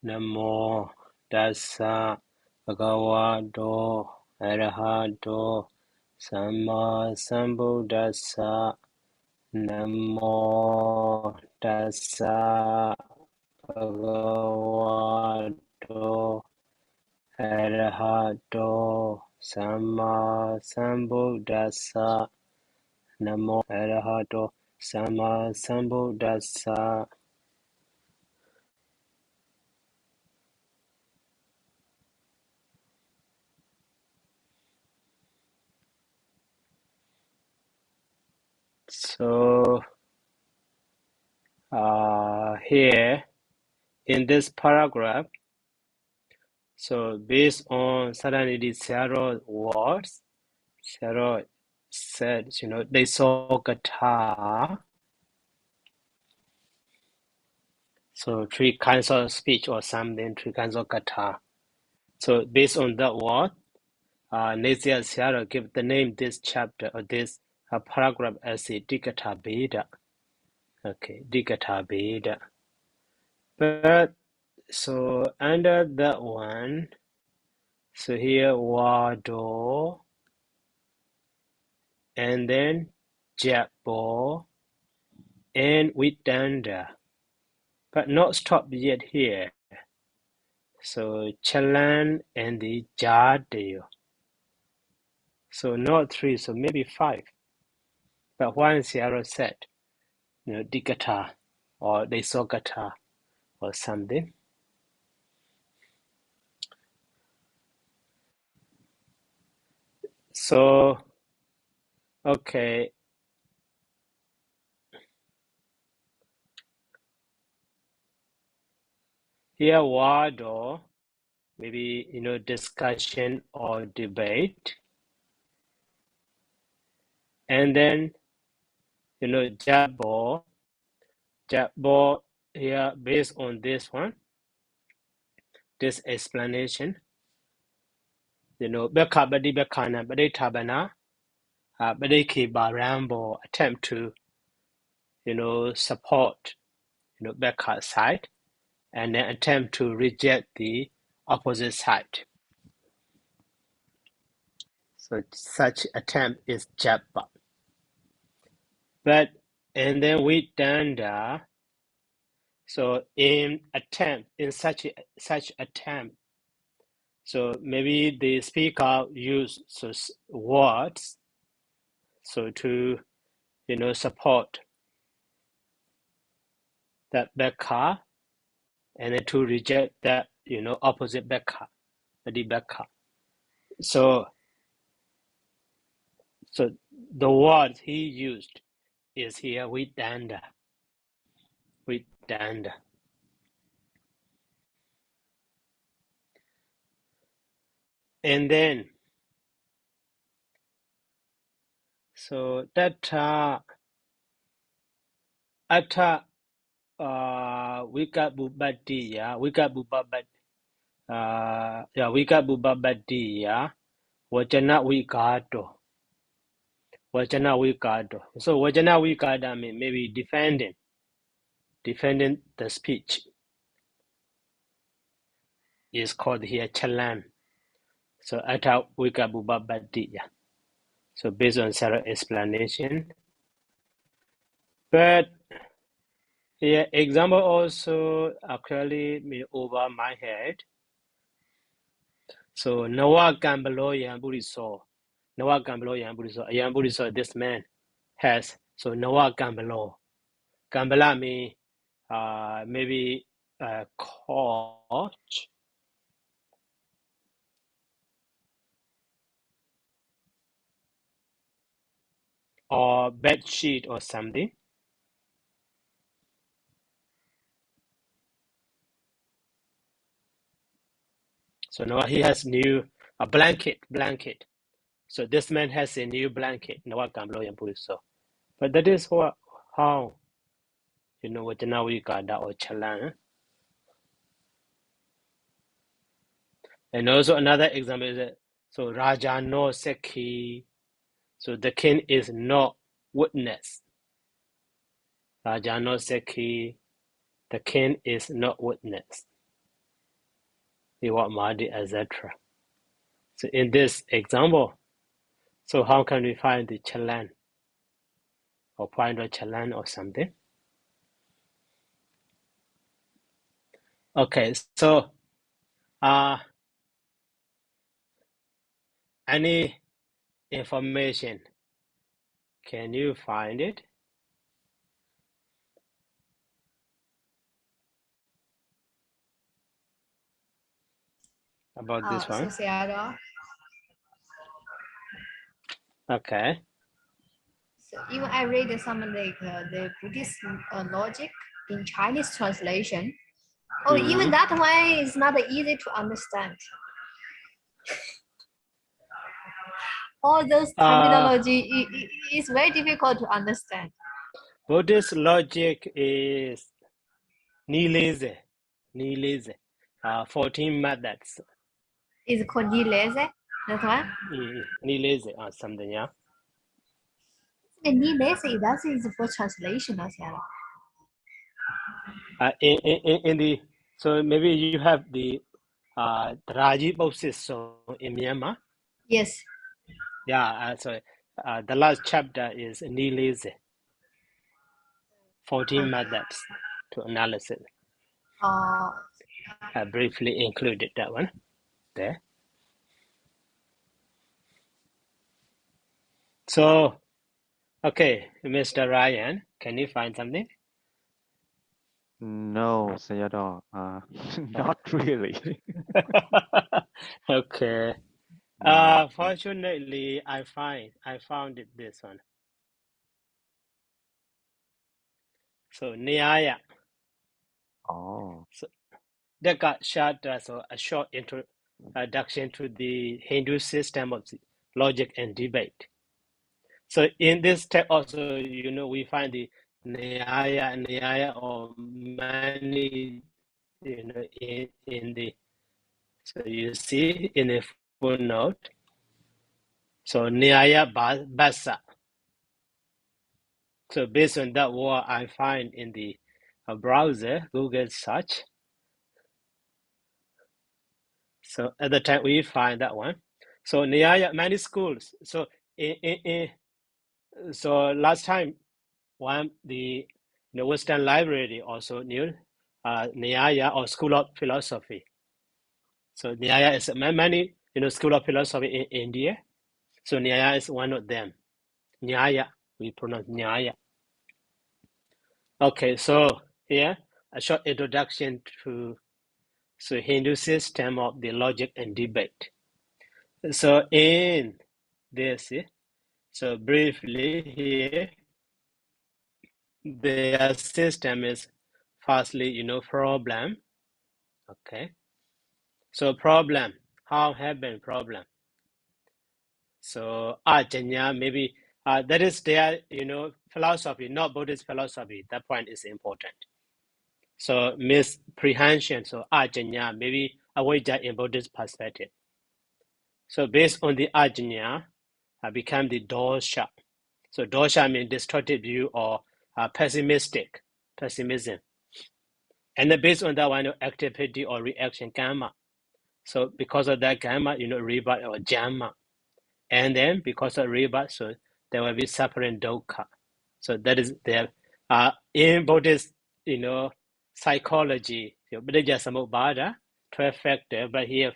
Namo Tassa Bhagavato Arahato Samma Sambuddhassa. Namo Tassa Bhagavato Arahato Samma Sambuddhassa. Namo Arahato Samma Sambuddhassa. So here in this paragraph, so based on Saddanīti Sayadaw words, Sayadaw said, they saw Gatha. So 3 kinds of speech or something, 3 kinds of Gatha. So based on that word, Nizya Sayadaw give the name this chapter or this paragraph as a Dikatha Bheda. Okay, Dikatha Bheda. But so under that one, so here Wado, and then Jabo, and Vidanda, but not stop yet here. So Chalan and the Jadeo. So not 3, so maybe 5. But one Sayadaw said, Dikatha, or they saw Gatha, or something. So, okay. Here, Wado, maybe, discussion or debate. And then, Jabo here, based on this one, this explanation, Beka Badi Bekana, Badi Tabana, Badi Barambo attempt to, support, Beka's side, and then attempt to reject the opposite side. So such attempt is Jabba. And then we Danda, so in such attempt, so maybe the speaker use words, so to, support that Beka, and then to reject that, opposite Beka, the Beka. So the word he used is here Vidanda. And then, so that Atta Vikabubadiya, Vikabubadiya, Vajana Vikado. So Vajana Vikada means maybe defending the speech is called here Chalan. So Atta Vikabubadiya. So based on Sarah's explanation. But here example also clearly over my head. So Nawa Gambalo Yamburiso. Nawa Gambalo Yamburiso, this man has, so Nawa Gambalo. Gambala means maybe a couch or bed sheet or something. So now he has a blanket. So this man has a new blanket. Nawa Gambalo Yamburiso. But that is how what now we got that or Chalan. And also another example is that, so Raja no Sekhi, so the king is not witness. Raja no Sekhi, the king is not witness. Iwa Mahdi, etc. So in this example, so how can we find the Celal or point of Celal or something? Okay, so any information, can you find it about this one? So Sayadaw. Okay. So even I read some like the Buddhist logic in Chinese translation. Oh, even that one is not easy to understand. All those terminology is very difficult to understand. Buddhist logic is nihilism. 14 methods. Is called Nilese, that one? Nihilism or something, yeah. Nilese, that is for translation, Sayadaw. In the, so maybe you have the Raji Bausis so in Myanmar. Yes. Yeah, so the last chapter is nihilism. 14 methods to analysis. I briefly included that one there. So, okay, Mr. Ryan, can you find something? No, Sayadaw, not really. Okay. Fortunately, I found it this one. So Nyaya. Oh. So that got short, so a short introduction to the Hindu system of logic and debate. So in this text also, we find the Nyaya or many, in the, so you see in the footnote. So Nyaya Basa. So based on that word I find in the browser, Google search. So at the time we find that one. So Nyaya, many schools. So so last time the Western Library also knew Nyaya or School of Philosophy. So Nyaya is many School of Philosophy in India. So Nyaya is one of them. Nyaya, we pronounce Nyaya. Okay, so here a short introduction to Hindu system of the logic and debate. So in this, so briefly here, their system is firstly, problem. Okay, so problem, how happen problem? So Ajanya, maybe that is their, philosophy, not Buddhist philosophy. That point is important. So misprehension, so Ajanya, maybe Avijja in Buddhist perspective. So based on the Ajanya, become the dosha. So dosha means distorted view or pessimism. And then based on that one, activity or reaction gamma. So because of that gamma, rebirth or jamma. And then because of rebirth, so there will be suffering dukkha. So that is there. In Buddhist, psychology, Buddha Samubhada, 12 factor, but here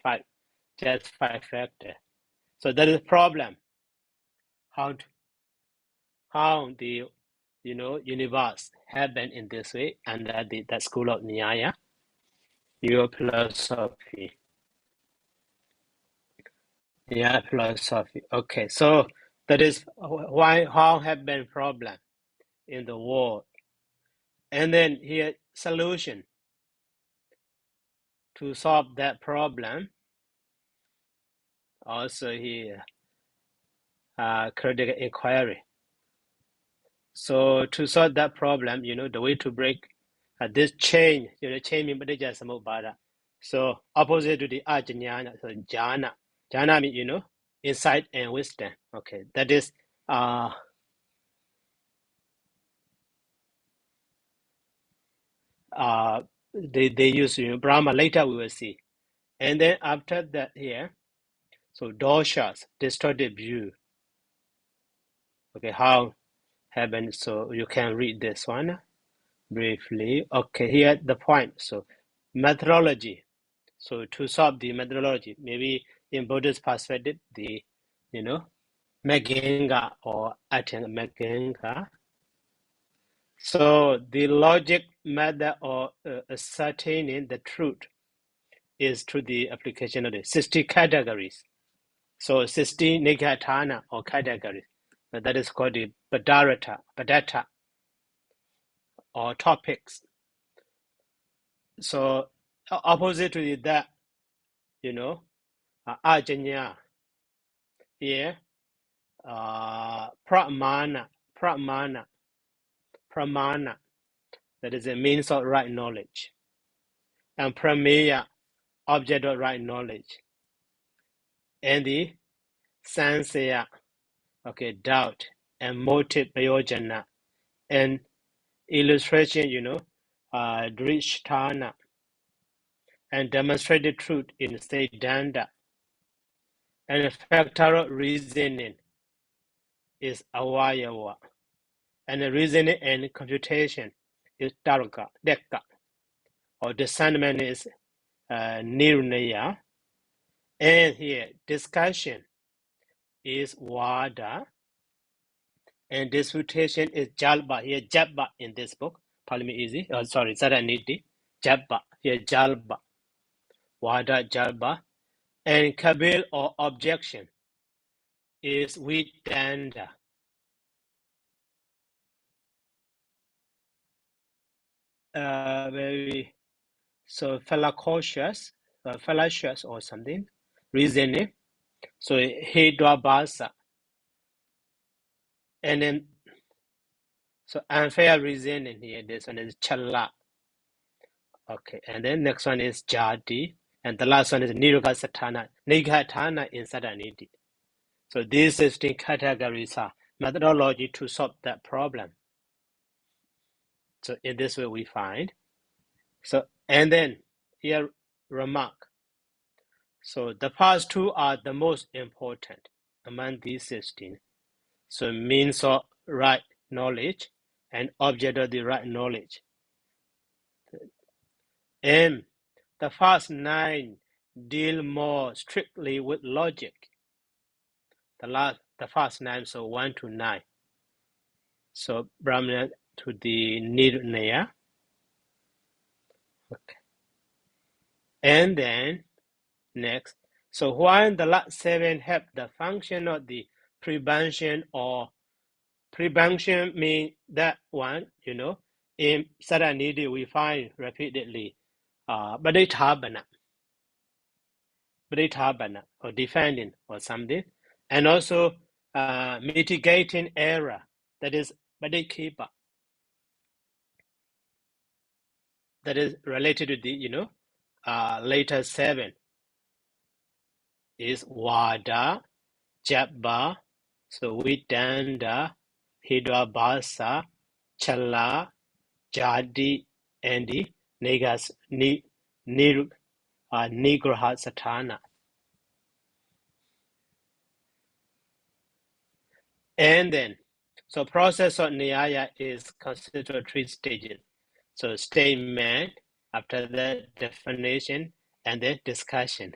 just 5 factor. So that is a problem. How the universe happened in this way under the school of Nyaya, your philosophy. Yeah, philosophy. Okay, so that is how have been problem in the world. And then here solution to solve that problem. Also here critical inquiry. So to solve that problem, the way to break this chain, chain means samubhada. So opposite to the ajnana, so jhana. Jhana means, insight and wisdom. Okay, that is they use Brahma. Later we will see, And then after that here, so doshas, distorted view. Okay, how happened? So you can read this one briefly. Okay, here the point. So methodology. So to solve the methodology, maybe in Buddhist perspective, the Megenga or Megenga. So the logic method of ascertaining the truth is through the application of the 60 categories. So 60 nigatana or categories. That is called the Padatta or topics. So opposite to that, Ajanya here, pramana, that is a means of right knowledge, and prameya, object of right knowledge, and the sansaya, okay, doubt, and motive prayojana, and illustration, drishtana, and demonstrated truth in Siddhanta, and factorial reasoning is avayava, and the reasoning and computation is tarka, dekka, or discernment is nirnaya, and here discussion is vada, and disputation is jalba. Here jabba in this book, Pāḷi Saddanīti, jabba, here jalba, vada jalba, and kabil or objection is vidanda. Very so fallacious or something, reasoning. So hidwabasa, and then so unfair reasoning here. This one is chala. Okay, and then next one is jadi, and the last one is nigatana in Saddanīti. So these 16 categories are methodology to solve that problem. So in this way we find. So and then here remark. So the first two are the most important among these 16. So means of right knowledge and object of the right knowledge. And the first 9 deal more strictly with logic. The first 9, so 1 to 9. So Brahmana to the Nirnaya. Okay. And then next, so while the last 7 have the function of the prevention means that one, in Saddanīti we find repeatedly Paritabhana or defending or something, and also mitigating error, that is Parikipa, that is related to the later 7 is Vada, Jabba, so Vidanda, Hidwabhasa, Chala, Jadi, and the Nigraha Satana. And then, so process of Nyaya is considered 3 stages. So statement, after that definition, and then discussion.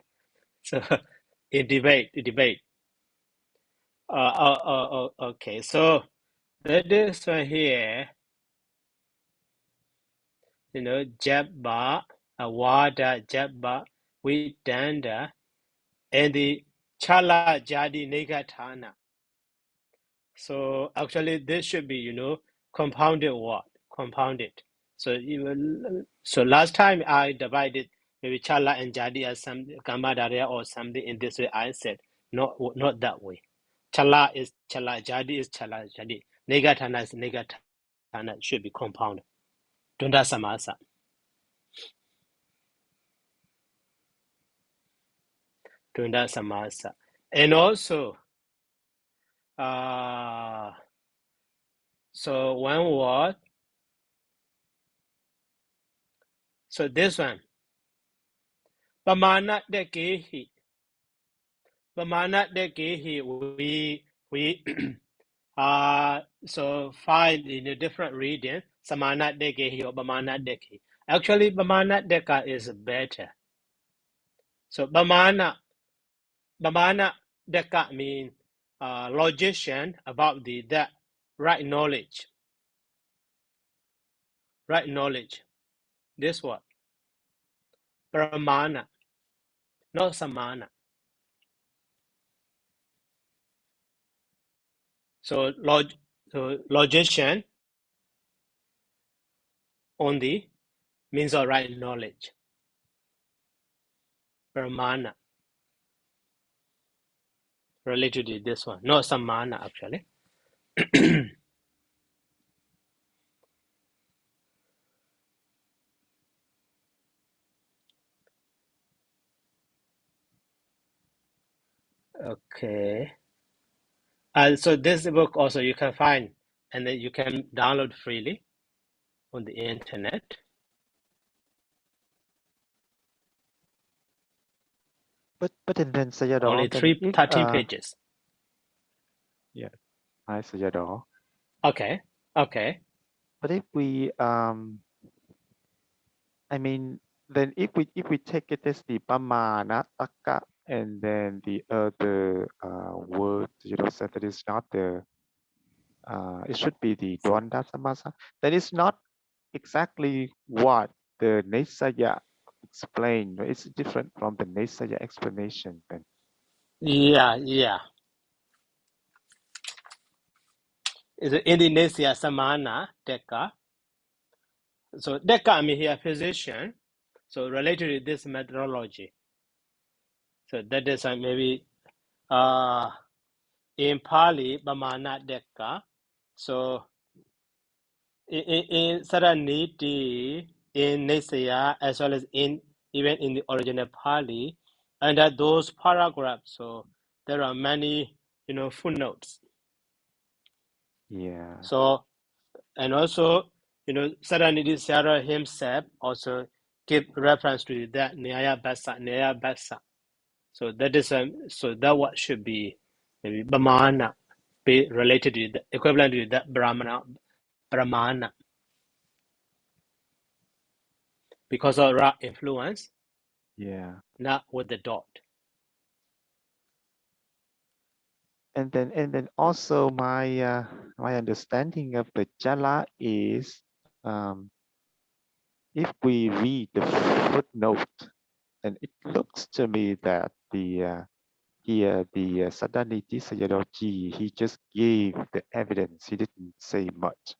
So in debate. Okay, so this one here, Jabba, Wada, Jabba, Vidanda, and the Chala Jadi Nigatana. So actually this should be, compounded word, compounded. So last time I divided maybe Chala and Jadi as some Gamadharya or something in this way. I said not that way. Chala is Chala, Jadi is Chala, Jadi. Negatana is Negatana, should be compounded. Dunda Samasa. Dunda Samasa. And also, so one word. So this one, Pamana dekehi. Pamana dekehi. We so find in a different reading. Samana dekehi or Pamana deki. Actually, Pamana deka is better. So Pamana deka means logician about that right knowledge. Right knowledge. This what? Pramana, not samana. So logician only means the right knowledge. Pramana. Related to this one. Not samana actually. Okay. And so this book also you can find and then you can download freely on the internet. But then Sayadaw, Only then 13 pages. yeah, hi Sayadaw. Okay. Okay. But if we I mean, then if we take it as the pamana taka and then the other word said that is not the it should be the dwanda samasa, then it's not exactly what the Nesaya explained. It's different from the Nesaya explanation then. Yeah. Is Indonesia samana deka. So deka means here physician. So related to this methodology. So that is maybe in Pāli Pamana deka. So in Saddanīti, in Nisaya, as well as even in the original Pāli, under those paragraphs, so there are many footnotes. Yeah. So and also Saddanīti himself also give reference to that Nyaya Basa. So that is so that what should be maybe Brahmana be related to the equivalent to that Brahmana because of Ra influence, Yeah. not with the dot. And then also my my understanding of the jala is if we read the footnote, and it looks to me that the here the Saddanīti Sayadaw-ji, he just gave the evidence. He didn't say much.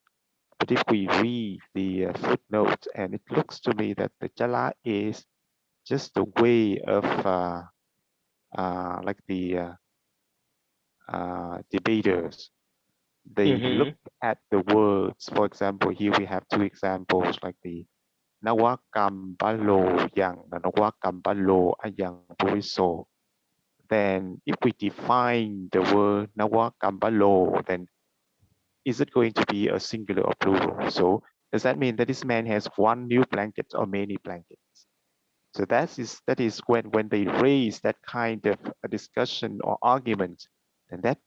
But if we read the footnote, and it looks to me that the jala is just a way of like the debaters. They look at the words. For example, here we have two examples like the Nawakambalo yang Nawakambalo ayang puriso. Then if we define the word Nawakambalo, then is it going to be a singular or plural? So does that mean that this man has one new blanket or many blankets? So that is when they raise that kind of a discussion or argument, and that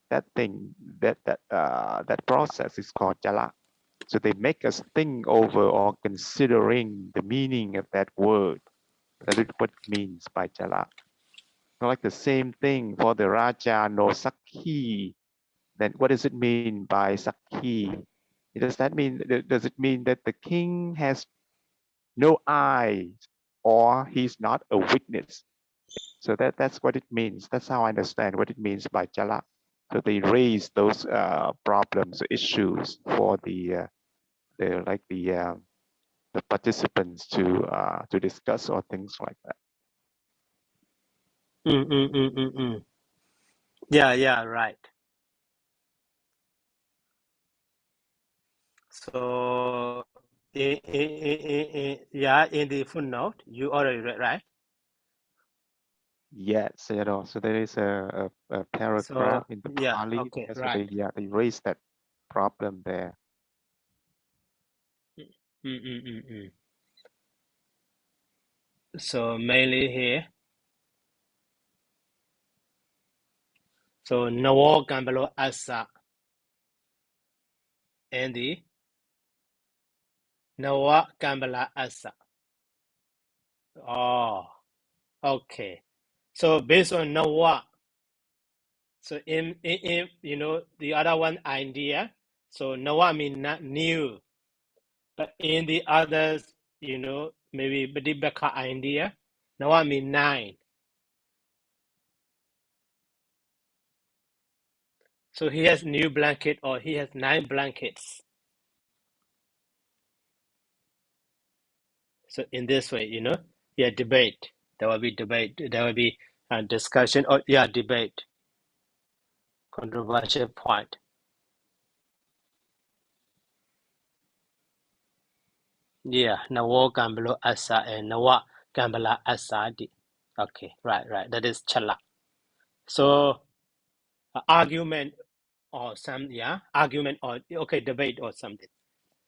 process is called jala. So they make us think over or considering the meaning of that word, that is what it means by jala. Like the same thing for the Raja no Sakhi. Then what does it mean by Sakhi? Does it mean that the king has no eyes or he's not a witness? So that's what it means. That's how I understand what it means by jala. So they raise those problems, issues for the participants to discuss or things like that. Yeah, right. So yeah, in the footnote, you already read, right? Yes, so there is a paragraph So in the yeah, Pāli. okay, So right. they raise that problem there. So mainly here. So nawo gambalo asa and the nawa gambala asa. Oh, okay. So based on nawa, so in the other one idea. So nawa means not new, but in the others, maybe badibaka idea, nawa means 9. So he has new blanket or he has 9 blankets. So in this way, debate. There will be debate. There will be discussion or debate. Controversial point. Yeah, nawo gambalo asa and nawa gambala asadi. Okay, right. That is chala. So argument or argument or debate or something.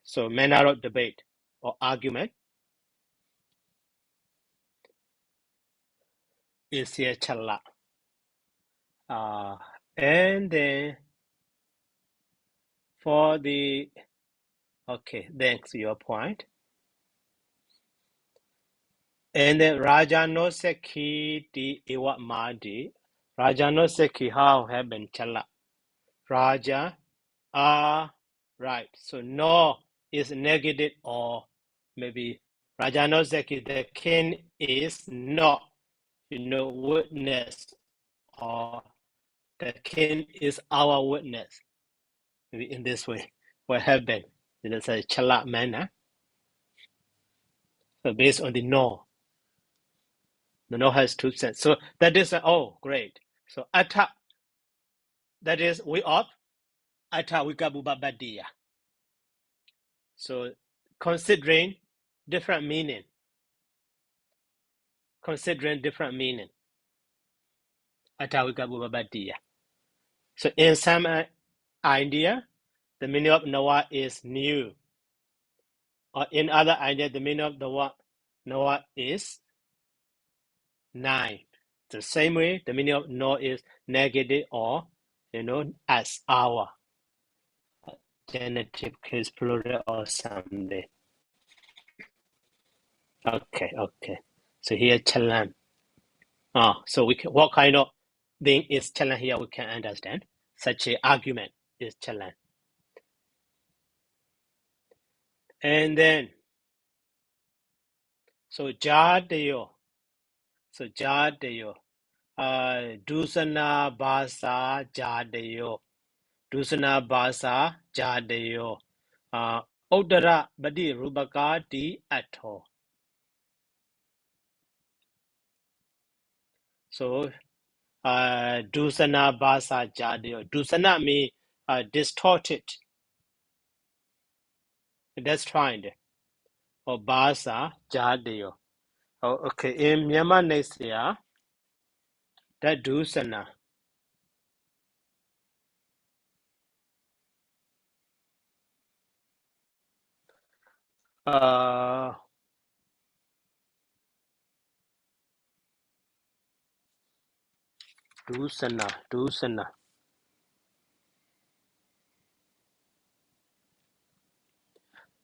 So manner of debate or argument is here chala. And then for the thanks to your point. And then Raja no Seki di Iwa Madi. Raja no Seki how have been chala. Raja right. So no is negative or maybe Raja no Seki, the king is not, witness, or the king is our witness. Maybe in this way, what happened? It's a chala manner. So based on the no. The no has 2 cents. So that is great. So ata, that is we up. Ata we gabubabadia. So considering different meaning. Ata we gabubabadia. So in some idea, the meaning of Noah is new. Or in other idea, the meaning of Noah is 9. The same way, the meaning of no is negative or, as our. Genitive case plural or something. Okay. So here chalan. So what kind of thing is chalan here? We can understand. Such a argument is chalan. And then, so jadeyo. So jadeyo. Dusana basa jadeyo. Dusana basa jadeyo. Uddara badi rubaka di atho. So Dusana basa jadeyo. Dusana means distorted, destroyed, or basa jadeyo. Okay, in Myanmar next year, that Dusana. Dusana.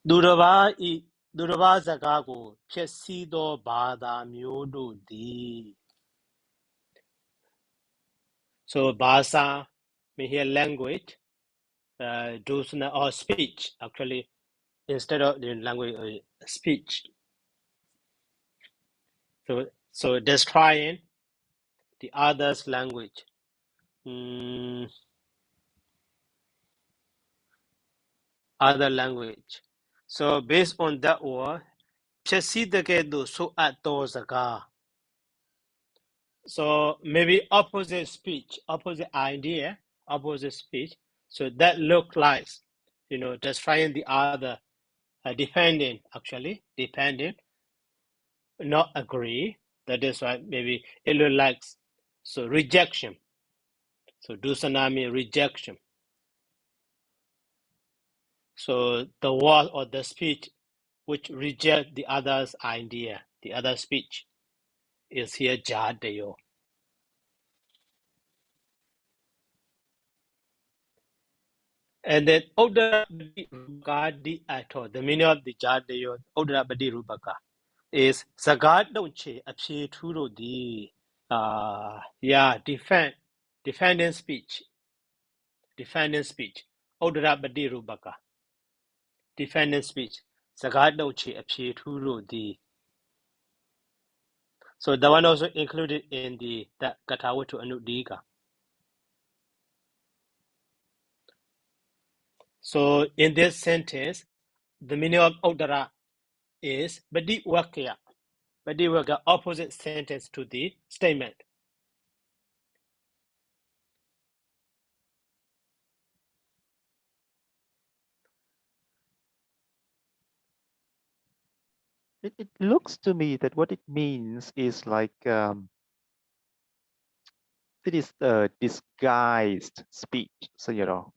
Durava zakago chesido bada myodo di. So basa mean here language, dusana or speech actually instead of the language speech. So destroying the other's language. Other language. So based on that word, chesidake so atozaka. So maybe opposite speech, opposite idea, opposite speech. So that look like, destroying the other, depending, not agree. That is why maybe it looks like, so rejection. So dusanami, rejection. So the word or the speech which reject the other's idea, the other speech is here Jadayo. And then Odara Badi Rubaka di Ato, the meaning of the Jadayo, Odara Badi Rubaka, is Sagad Donche, Apsi Turo di defending speech. Odara Badi Rubaka. Defending speech. Sagad Donche, Apsi Turo di. So the one also included in the Katawatu Anudiga. So in this sentence, the meaning of Odara is Badi Wakya. Badi Wakya, opposite sentence to the statement. It looks to me that what it means is like it is a disguised speech. So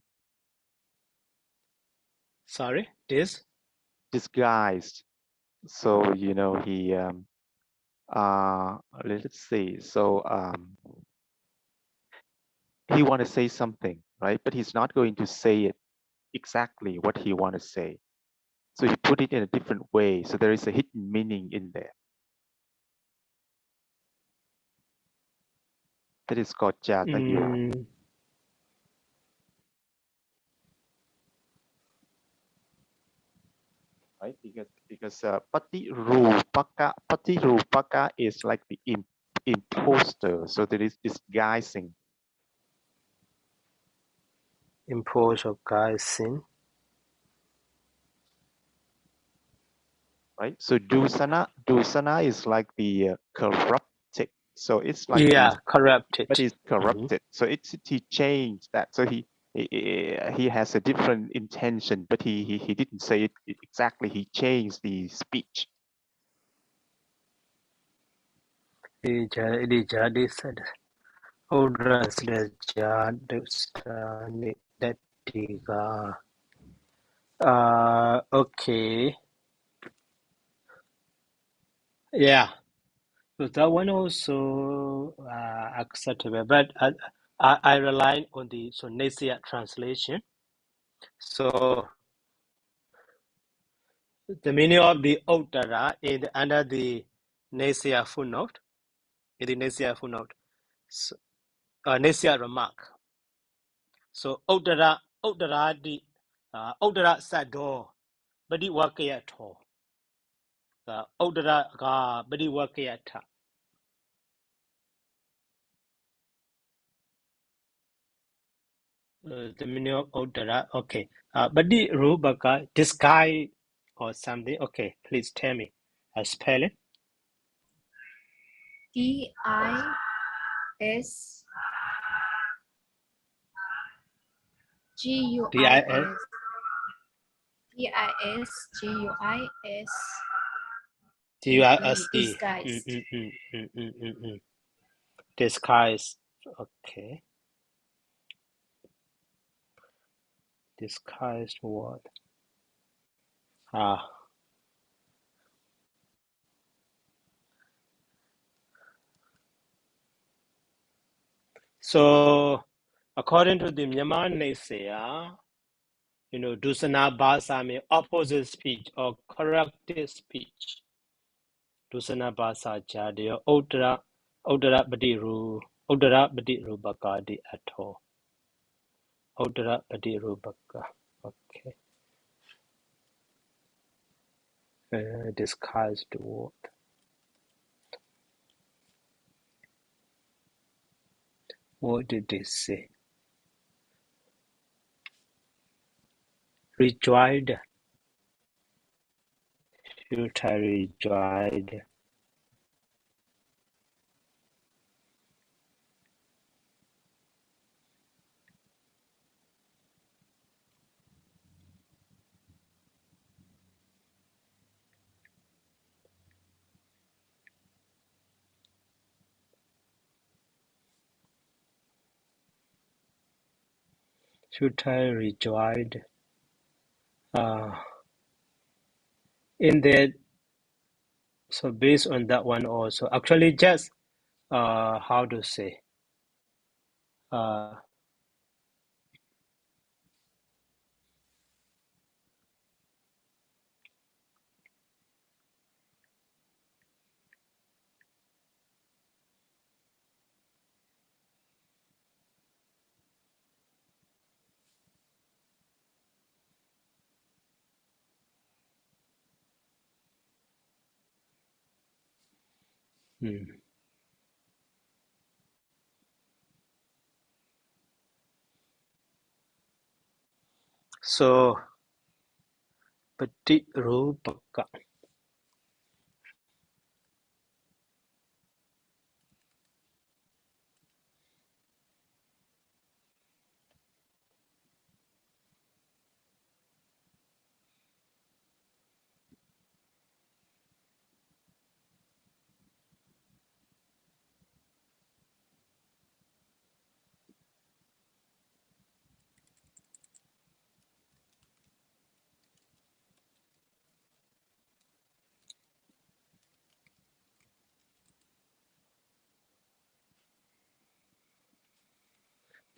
Sorry, disguised. So he let's see. So he want to say something, right? But he's not going to say it exactly what he want to say. So he put it in a different way. So there is a hidden meaning in there. That is called Jatayo. Right? Because Pati Rupaka is like the imposter. So there is disguising. impose or guising. Right? So Dusana is like the corrupted. So it's like Corrupted. but he's corrupted. So he changed that. So he has a different intention, but he didn't say it exactly. He changed the speech. Jadi said, Odras the Jadustaniga. Okay. Yeah. So that one also acceptable, but I rely on the Nasia translation. So the meaning of the Otara is under the Nasia footnote. In the Nasia footnote, so, Nasia remark. So Otara di Otara Sado, Badi Wakayato. Otara ga Badi Wakayata. The meaning of Odara, okay. Badi Rubaka, disguise or something. Okay, please tell me. I spell it. DIS GUIS DISE. disguised. Disguise. Okay. Disguised word. So according to the Myanmar Nasia, Dusana Basa means opposite speech or corrective speech. Dusana Basa Jadeo Odara Badiru Baka di Ato. Odara Badiru Baka. Okay. Disguised word. What did they say? Rejoiced. Future rejoiced. Future rejoiced. In the So based on that one also, actually just how to say, uh, so Patirupaka.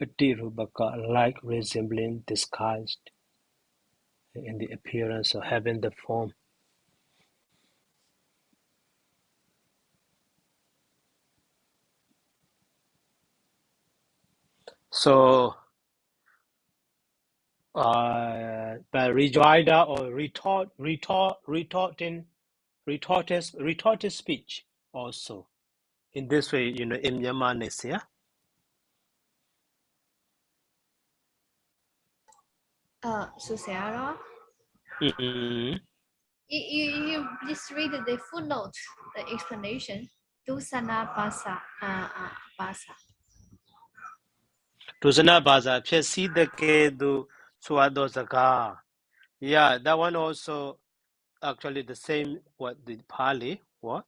Patirupaka, like resembling, disguised in the appearance of having the form. So by rejoinder or retorted speech also. In this way, in Myanmar, yeah. So Sayadaw, Mm-hmm. you please read the footnote, the explanation. Dusana basa, basa. Tusana baza see the kedu suado zaka. Yeah, that one also actually the same what the Pāļi what?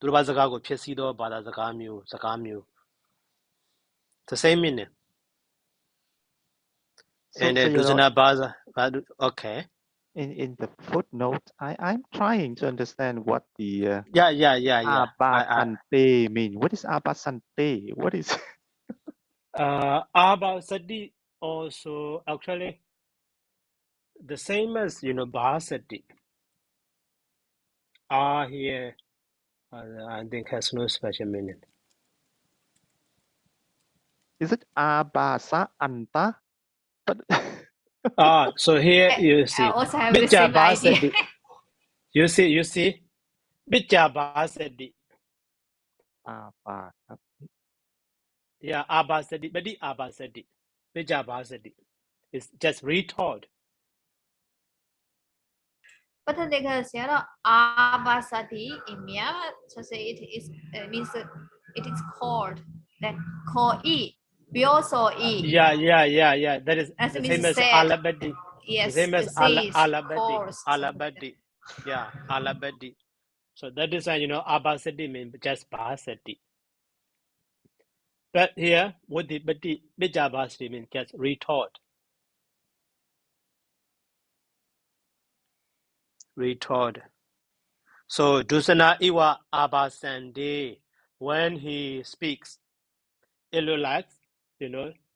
Durba zaka go see do bada zakamyu. The same meaning. So, And so Tusana baza okay. in the footnote, I'm trying to understand what the Yeah. abasante mean. What is abasante? What is Abba Sadi also actually the same as Bahasati. Here I think has no special meaning. is it abasa anta? But So here you see I also have the same idea. Bahasati. You see Bija Bahasati. abasa. Yeah, Abba Sadi, Badi Abba Sadi. Bija Bahasati. It's just retold. But then Sayadaw, abasati in Myanmar, so say it is means that it is called that call e. We also e. Yeah. That is As the means same as said. Alabadi. The Yes, same as the says Alabadi. course. Alabadi. Yeah, Alabadi. So that is why Abasadi means just Bahasati. But here, what the Bija Bahasati means just retort. So Dusana Iwa Abasande, when he speaks, it looks like,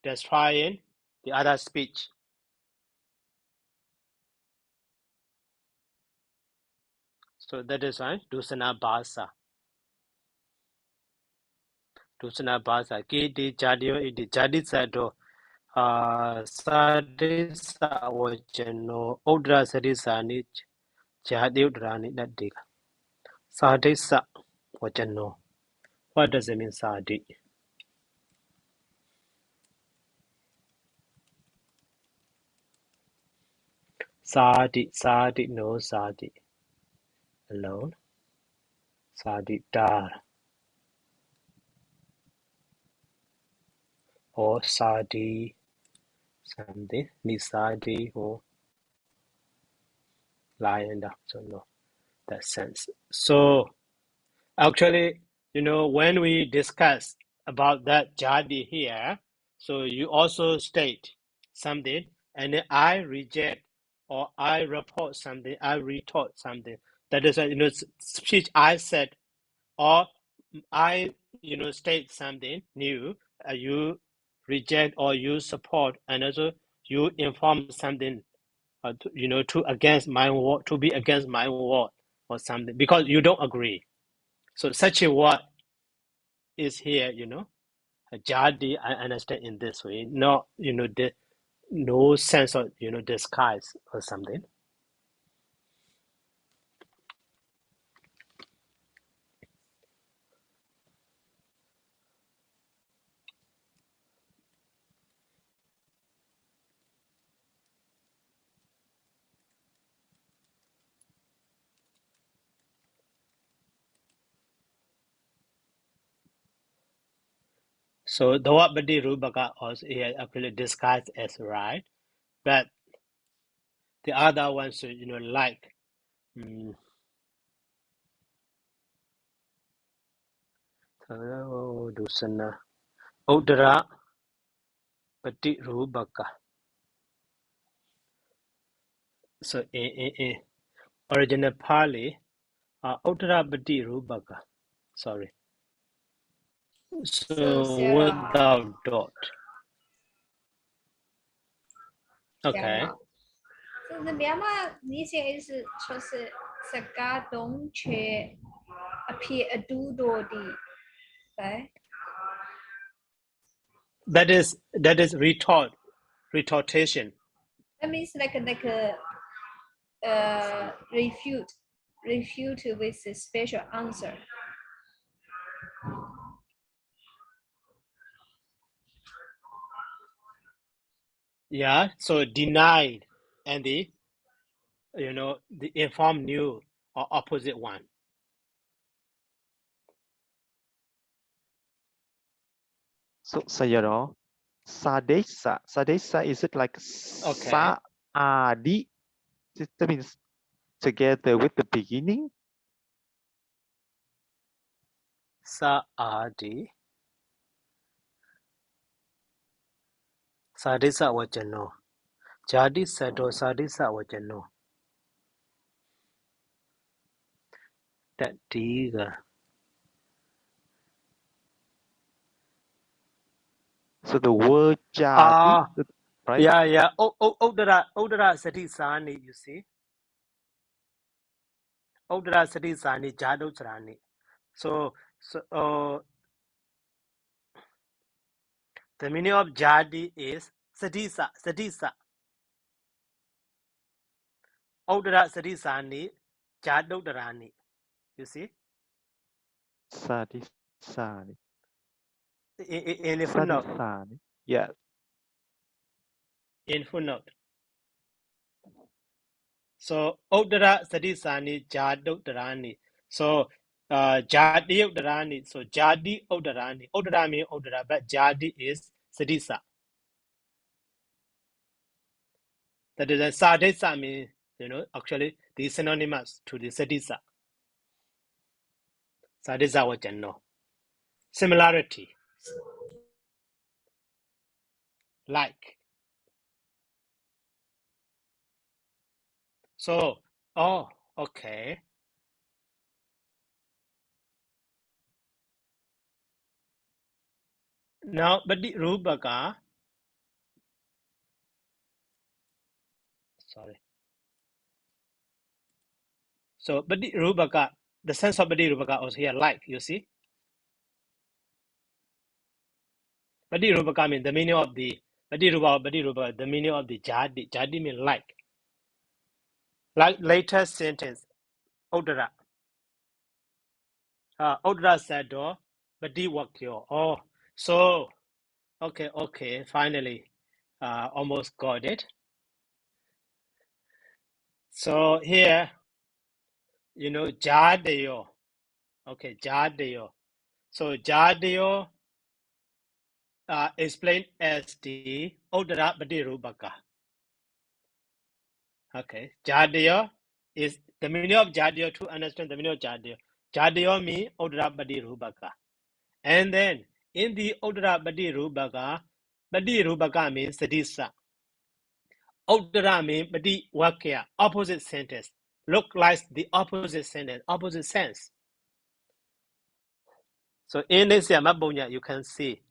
destroying the other speech. So that is why Dusana Basa. Dusana Basa. Ki Jadio iti Jadisado Sadisa Wajano Odra Sadisa Jadi Udrani Nadiga. Sadisa Wajano. What does it mean, Sadi? Sadi, no Sadi. Alone. Sadi Dar. Or Sadi something. Nisadi or lion. So no, that sense. So actually, when we discuss about that Jadi here, so you also state something, and then I reject or I report something, I retort something. That is, speech I said, or I, state something new, you reject or you support, and also you inform something, to against my word, to be against my word or something, because you don't agree. So such a word is here, a jadi, I understand in this way, not, no sense of, disguise or something. So the word badi rubaka also here actually disguised as right, but the other ones, like, dusana, Uddara badi rubaka. So in original Pāli, Uddara badi rubaka. Sorry. So without dot. Okay. So the Myanmar Nisia is Saka Dong Che appear a doodle, right? That is retortation. That means like a refute with a special answer. Yeah, so denied and the informed new or opposite one. So Sayadaw, Sadesa, is it like Okay. Saadi? That means together with the beginning? Saadi. Sadisa wajano. Jadi sado sadisa wajano. That diga. So the word jadi, right? Yeah. Uddara sati sani, you see. Uddara sati sani, jado sarani. So the meaning of jadi is sadisa. Uddara sati sani, jado darani. You see? Sadisani. In the footnote. Sadisani. Yeah. In footnote. So Uddara sadisani, jado darani. So jadi udarani. So jadi udarani. Udara means udara, but jadi is sadisa. That is a sadisa means, actually the synonymous to the sadisa. Sadisa wajano. Similarity. Like. So, okay. Now, badi rubaka. Sorry. So, badi rubaka. The sense of badi rubaka was here, like, you see. Badi rubaka means the meaning of the badi rubaka, the meaning of the jadi. Jadi means like. Like later sentence, Odara. Odara sado, badi wakyo. Oh, so okay, finally, almost got it. So here, jadeyo. Okay, jadeyo. So jadeyo explained as the Odara badi rubaka. Okay, jadeyo is the meaning of jadeyo. To understand the meaning of jadeyo. Jadeyo means Odara badi rubaka. And then in the Uddara badi rubaka means sadisa. Uddara means badi wakya, opposite sentence. look like the opposite sentence, opposite sense. So in this Yamabunya, you can see.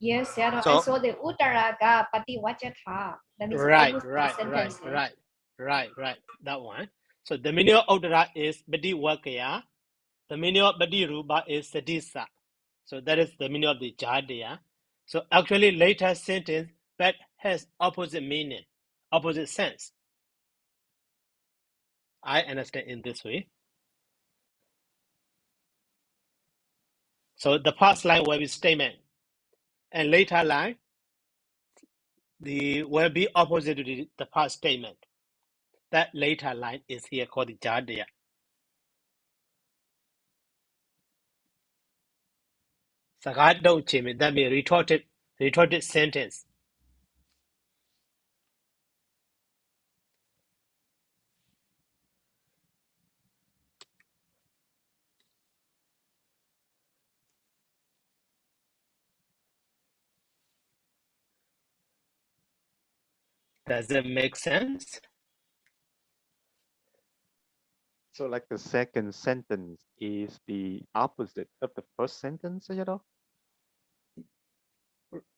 Yes, Sayadaw. So I saw the Uttaraga Patiwachata. That means right. opposite sentence. That one. So the meaning of Uttara is Badi Wakaya. The meaning of Badi Ruba is Sadisa. So that is the meaning of the Jadya. So actually later sentence but has opposite meaning, opposite sense. I understand in this way. So the past line will be statement, and later line will be opposite to the past statement. That later line is here called the Jadya. Sayadaw chimi, that means retorted sentence. Does it make sense? So like the second sentence is the opposite of the first sentence, Sayadaw?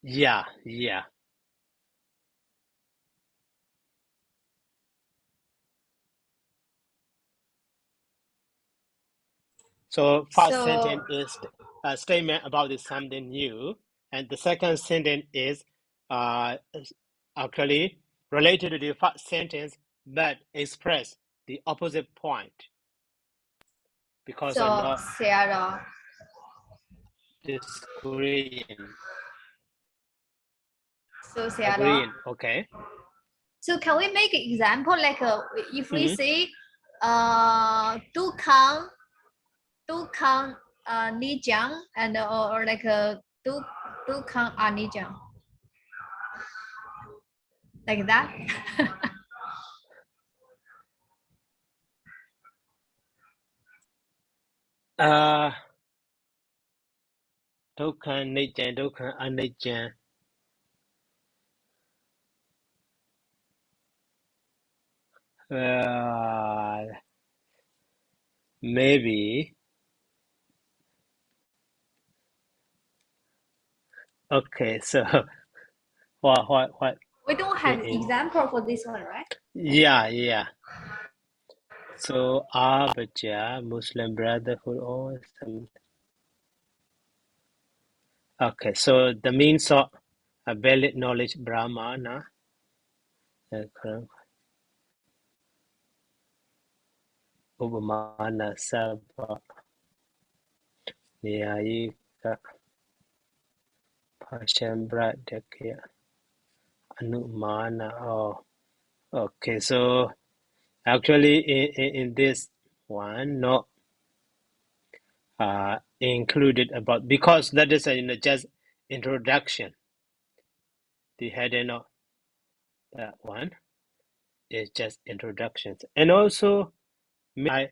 Yeah. So first sentence is a statement about something new, and the second sentence is actually related to the first sentence, but express the opposite point because So of not Sayadaw. disagreeing. So Sayadaw. Agreeing, okay. So can we make an example like if we Mhm. say Tukang Nijang and or like Tukang Anijang. Like that? Dokkan Nijan, Dokkan Anijan. Maybe. Okay, so what? We don't have example for this one, right? Yeah. So Abacha, Muslim Brotherhood, or some. Okay, so the means of a valid knowledge, Brahmana, Upamana, Sabha, Nyayika, Pashambradakya, Anumana. Oh, okay, so actually in this one, not included about, because that is just introduction. The heading of that one is just introductions, and also I'm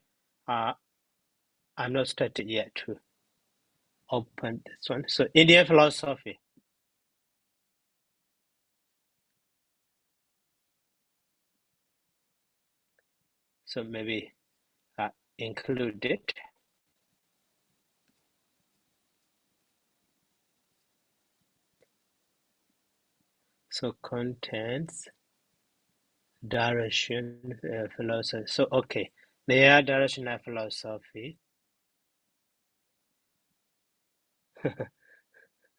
not started yet to open this one. So Indian philosophy. So maybe include it. So contents, direction, philosophy. So okay, their direction of philosophy.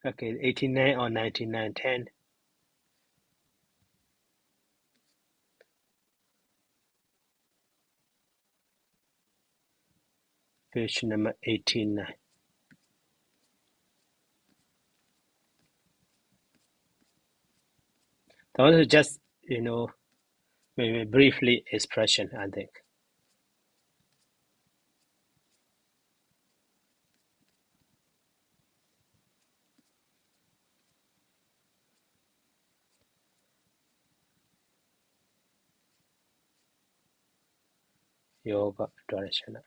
Okay, 89 or 99, 10. Page number 89. That was just, maybe briefly expression, I think. Yoga direction.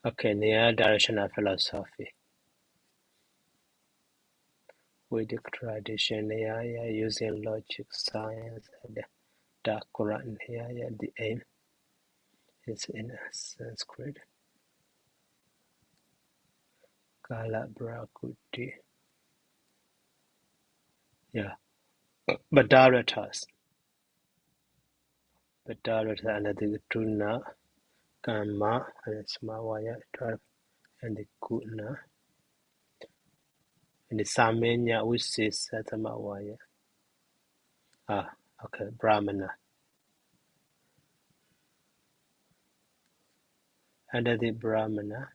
Okay, near direction of philosophy. Vedic tradition, using logic, science, and the Quran, the aim is in Sanskrit. Kala Prakriti, Badaratas, and the Tuna, Kama, and Samavaya, and the Kuna, and the Samenya, which is Satamavaya. Okay, Brahmana. Under the Brahmana.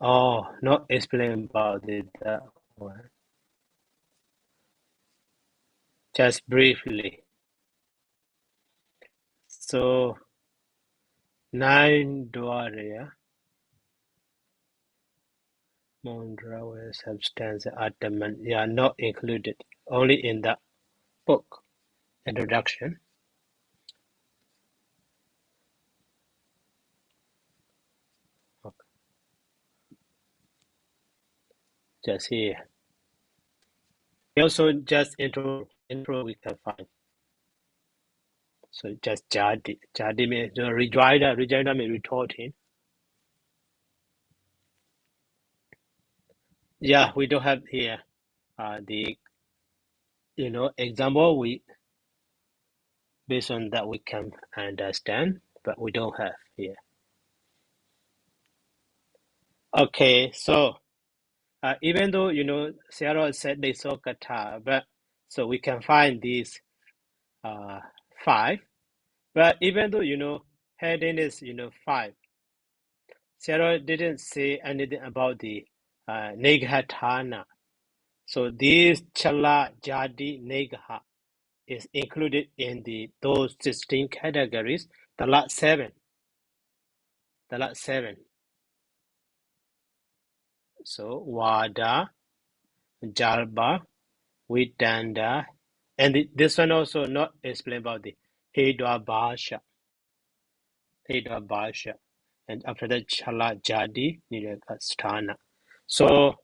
Oh, not explain about it that one. Just briefly. So, 9 Dwarya, Mondrawa, substance, Atman, not included. Only in the book. Introduction. Okay. Just here. Also, just intro we can find. So just Jadi. Jadi means rejoinder means retorting. Yeah, we don't have here the example. We based on that we can understand, but we don't have here. Okay, so even though Sayadaw said they saw kata, but so we can find these 5. But even though heading is 5, Sayadaw didn't say anything about the Neghatana. So these Chala, Jadi, Negha is included in those 16 categories. The last 7. So Wada, Jalba, Vidanda, and this one also not explained about the Hedwa Bhasha, and after that Chala, Jadi, Niragastana. So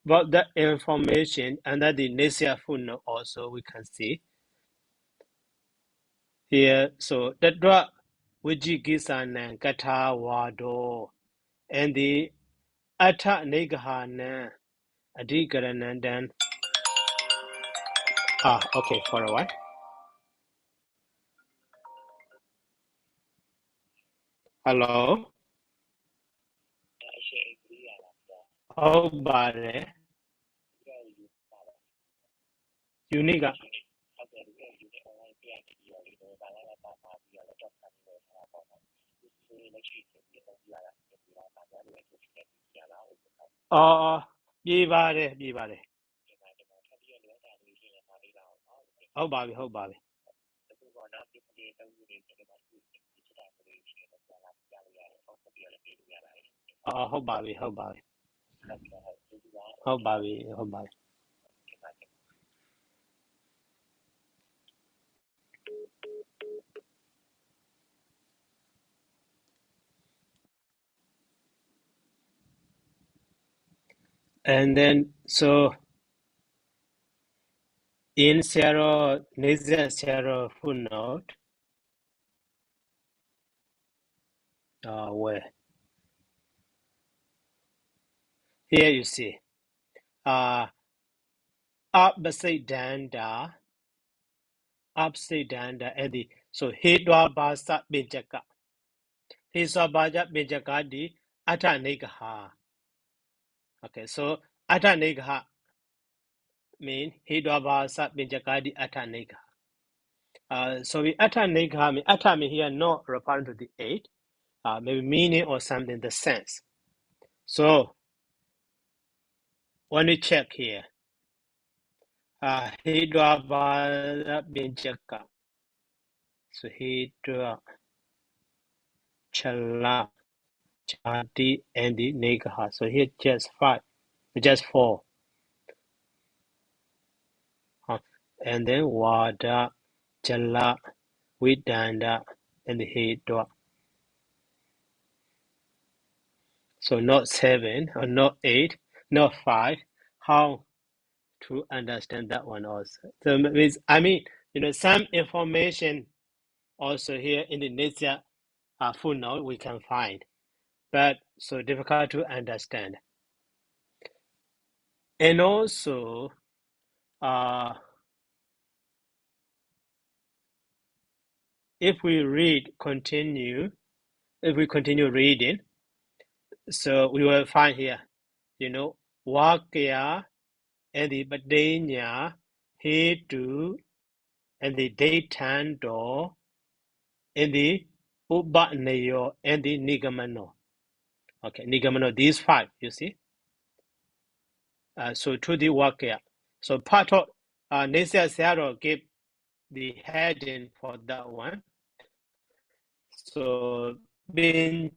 about the information under the Nesya footnote also we can see here. So that what Vijigisana Kata Wado and the Atta Negahana Adhikaranandan. Okay, for a while. Hello. How about it? Unique. Be about it. How about it? How about it? And then, so in Nesya footnote, where here you see, upside danda, and so Hedwa Basa Binjaka. Hisa Baja Binjaka di Atta Negaha. Okay, so Atta Negaha mean Hedwa Basa Binjaka di Atta Negaha. So the Atta Negaha mean Atta mean here not referring to the 8, maybe meaning or something, the sense. So when we check here, Hedwa Basa Binjaka. So Hedwa Chala Jadi and the Negaha. So here just 5, just 4. And then Wada, Jala, Vidanda, and Hedwa. So not 7, or not 8, not 5. How to understand that one also. So I mean, some information also here in the nature footnote we can find, but so difficult to understand. And also, if we continue reading, so we will find here, Vakya and the Badenya, Hetu, and the Daytando, and the Ubanayo, and the Nigamano. Okay, Nigamano, these five, you see? So to the Vakya. So part of Nesya Sayadaw gave the heading for that one. So Binja,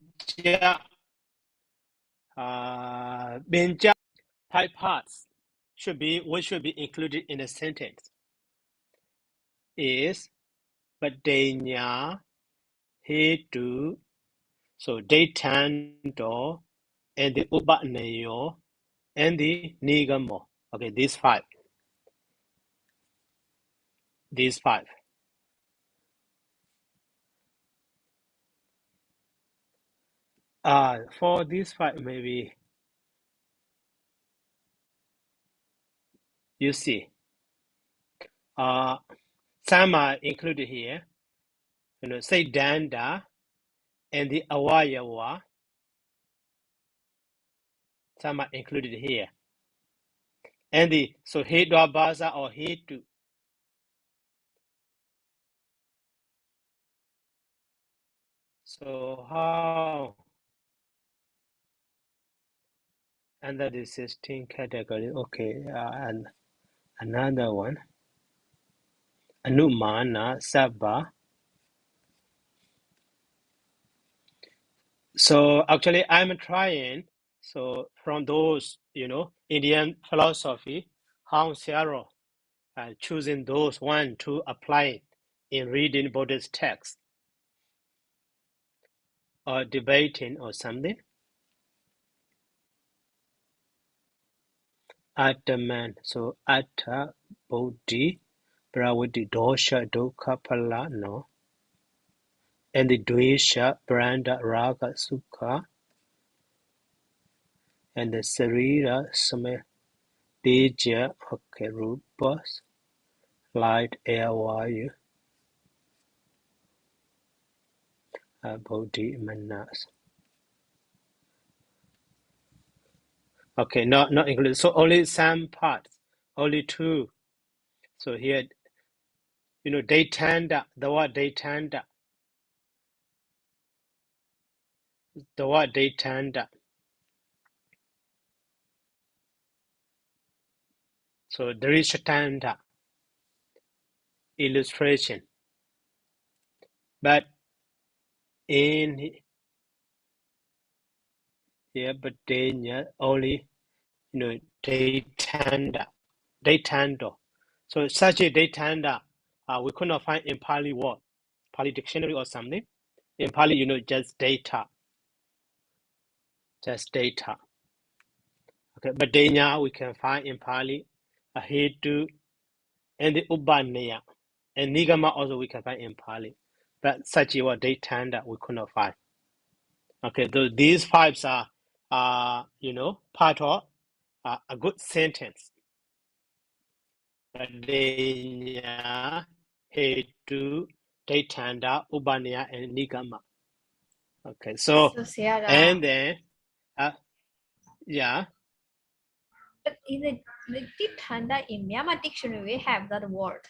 five parts what should be included in a sentence is Badenya, Hetu, so Daytando, and the Ubanayo, and the Nigamo. Okay, these five. For these five, maybe you see, some are included here. Say Danda and the Awayawa. Some are included here. And the so Hedwabasa or Hetu. So how under the 16 category? Okay, and another one. Anumana Sabba. So actually I'm trying, so from those, Indian philosophy, how Sayadaw choosing those one to apply in reading Buddhist text or debating or something. Ataman, so Atta, Bodhi, Pravati, Dosha, Dukkha, Phala, no. And the Dvesha, Branda, Raga, Sukha, and the Sarira, Same, Teja, okay, Rupas, light, air, vayu, Bodhi, Manas. Okay, not included. So only some parts, only two. So here, Daytanda, the word Daytanda. The word Daytanda. So there is Shatanda illustration. But in here, but then only, Daytanda. Daytando. So such a Daytanda, we could not find in Pāļi word, Pāļi dictionary or something. In Pāļi, just data. Just data. Okay, but Denya we can find in Pāļi, Hetu, and the Ubbanaya. And Nigama also we can find in Pāļi. But such a word Daytanda we could not find. Okay, these five are, part of a good sentence. Badenya, Hetu, Daytanda, Ubbanaya, and Nigama. Okay, so and then, yeah. But in the Daytanda in Myanmar dictionary, we have that word.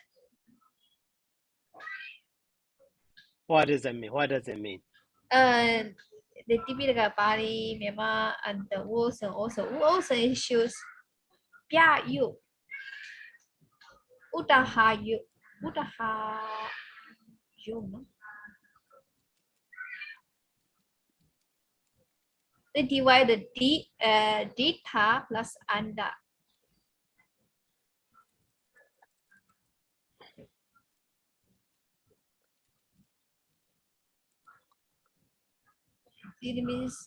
What does it mean? What does it mean? The typical Pāļi, Myanmar, and the Wilson also issues Pya Yu, Utaha Yu, no? They divide the Dita plus Anda. It means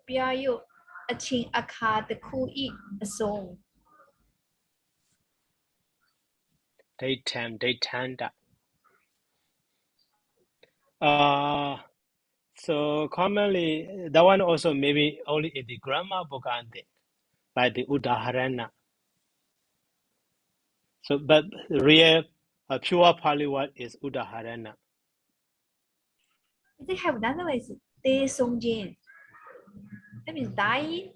Pya Yu, a chin, a card, the cool eat, a song. daytime, daytanda. So commonly, that one also maybe only in the grammar book and by the Udaharana. So, but real pure Pali word is Udaharana. They have another way. They songjin. That means dying.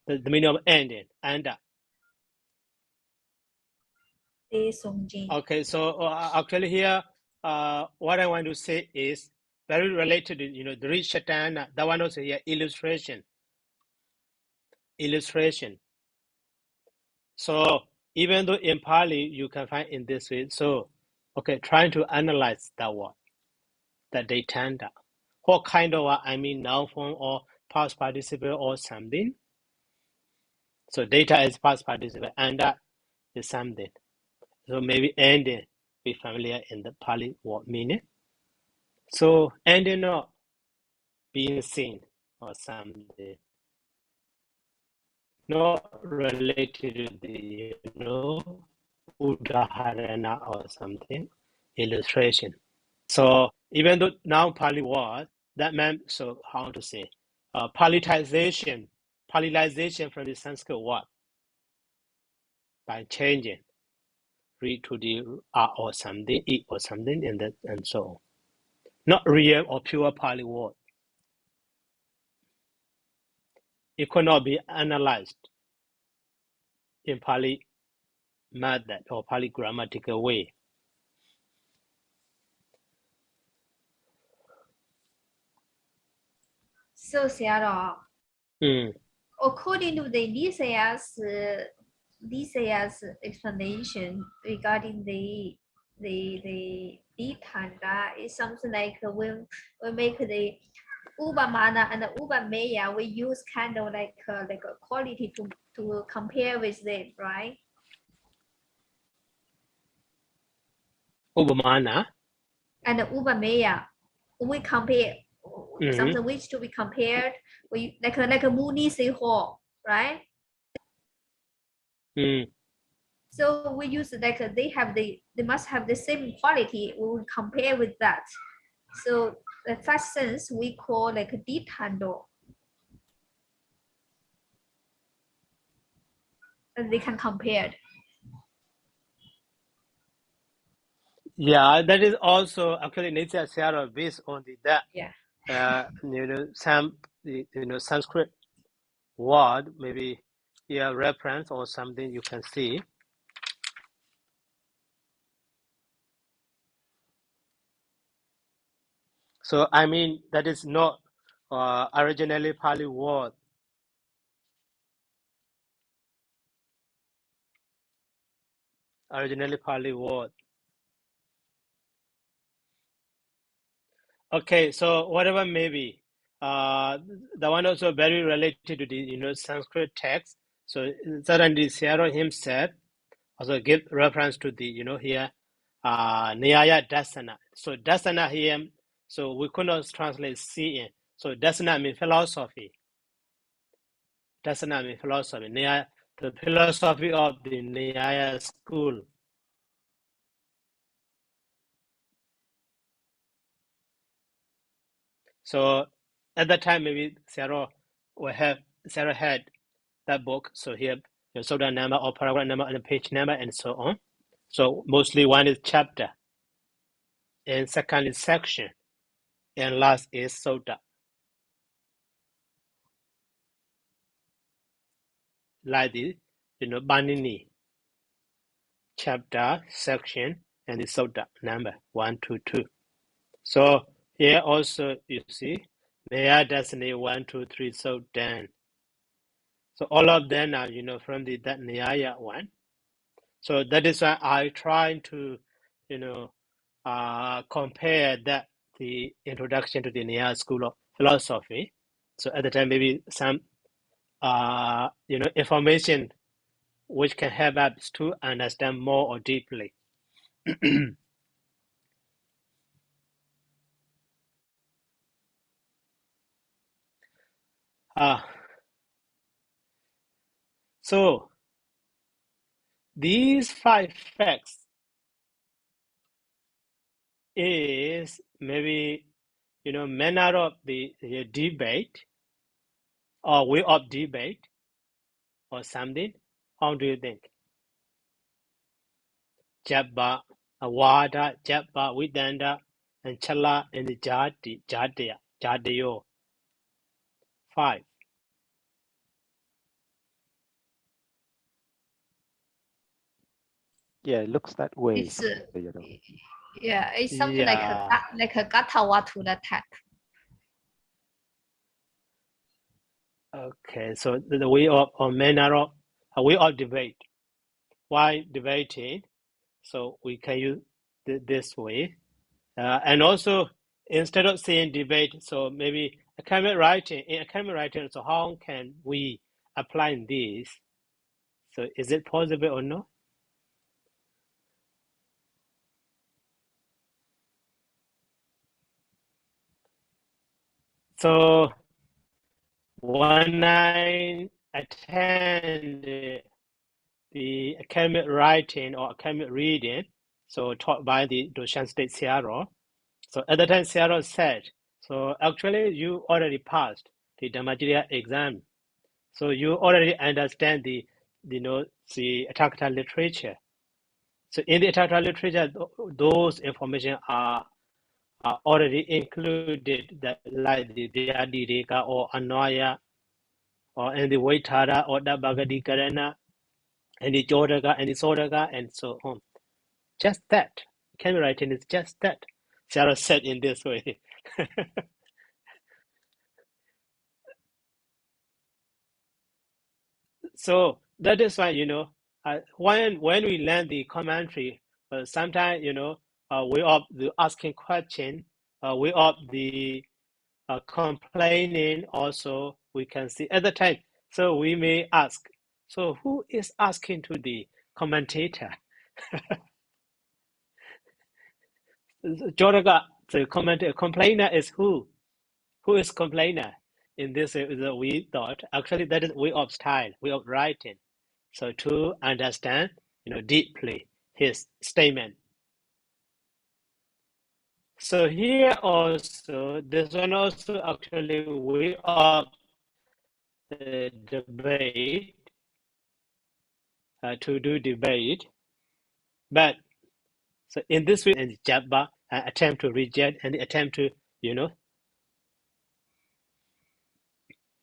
The meaning of ending, and They songjin. okay. So actually here, what I want to say is very related to the rich Shatana. That one also here illustration. So even though in Pali you can find in this way, so okay, trying to analyze that word, that daytanda. What kind of noun form or past participle or something. So data is past participle and that is something. So maybe ending be familiar in the Pali word meaning. So ending not being seen or something. Not related to the udaharana or something, illustration. So even though now Pali word, that meant, so how to say, Palitization from the Sanskrit word by changing, read to the or something, e or something, and so on. Not real or pure Pali word. It could not be analyzed in Pali method or Pali grammatical way. So Sayadaw, Mm. according to the Lisaya's explanation regarding the Ditanda, is something like when we make the Ubamana and the Ubameya, we use kind of like a quality to compare with them, right? Ubamana. And the Ubameya, we compare Mm-hmm. something which to be compared, we like a Muni Seho, right? Mm. So we use like they must have the same quality. We will compare with that. So the first sense we call like ditando. And they can compare. Yeah, that is also actually nature Sayadaw based on that. Yeah. Some Sanskrit word maybe reference or something you can see. So that is not originally Pali word. Okay, so whatever maybe, the one also very related to the Sanskrit text. So certainly Sayadaw himself also give reference to the here Nyaya Dasana. So Dasana here, so we could not translate seeing. So Dasana means philosophy. Dasana means philosophy. Nyaya, the philosophy of the Nyaya school. So at that time, maybe Sayadaw had that book. So here, Soda number or paragraph number and page number and so on. So mostly one is chapter, and second is section, and last is Soda. Like this, Banini, chapter, section, and the Soda number 1 to 2. So here also you see, they are definitely 1, 2, 3, so then. So all of them are, from that Nyaya one. So that is why I try to, compare that the introduction to the Nyaya school of philosophy. So at the time, maybe some, information which can help us to understand more or deeply. So these 5 facts is maybe, manner of the debate or way of debate or something. How do you think? Jabba, Awada, Jabba, Vidanda, and Chala, and the Jadayo. 5. Yeah, it looks that way. It's Sayadaw. yeah, it's something like Yeah. a Gatawatula type. Okay, so the way of or manner of a way of debate. Why debating? So we can use this way, and also instead of saying debate, so maybe academic writing. In academic writing, so how can we apply this? So is it possible or no? So when I attend the academic writing or academic reading, so taught by the Doshan State Sayadaw, so at the time Sayadaw said, so actually you already passed the Dhammajiya exam, so you already understand the Atthakatha literature. So in the Atthakatha literature, those information are already included, that like the Dhyadhireka or Anvaya, or in the Vaitara or the Bhagadikarana, and the Jodaka and the Sodaka, and so on. Just that. Can writing is just that. Sarah said in this way. So that is why, when we learn the commentary, sometimes, way of the asking question, way of the complaining also, we can see at the time. So we may ask, so who is asking to the commentator? Jodaga, the complainer is who? Who is complainer? In this, we thought, actually that is way of style, way of writing. So to understand, deeply his statement. So here also, this one also actually way of debate, to do debate, but so in this way, and Jabba attempt to reject and attempt to,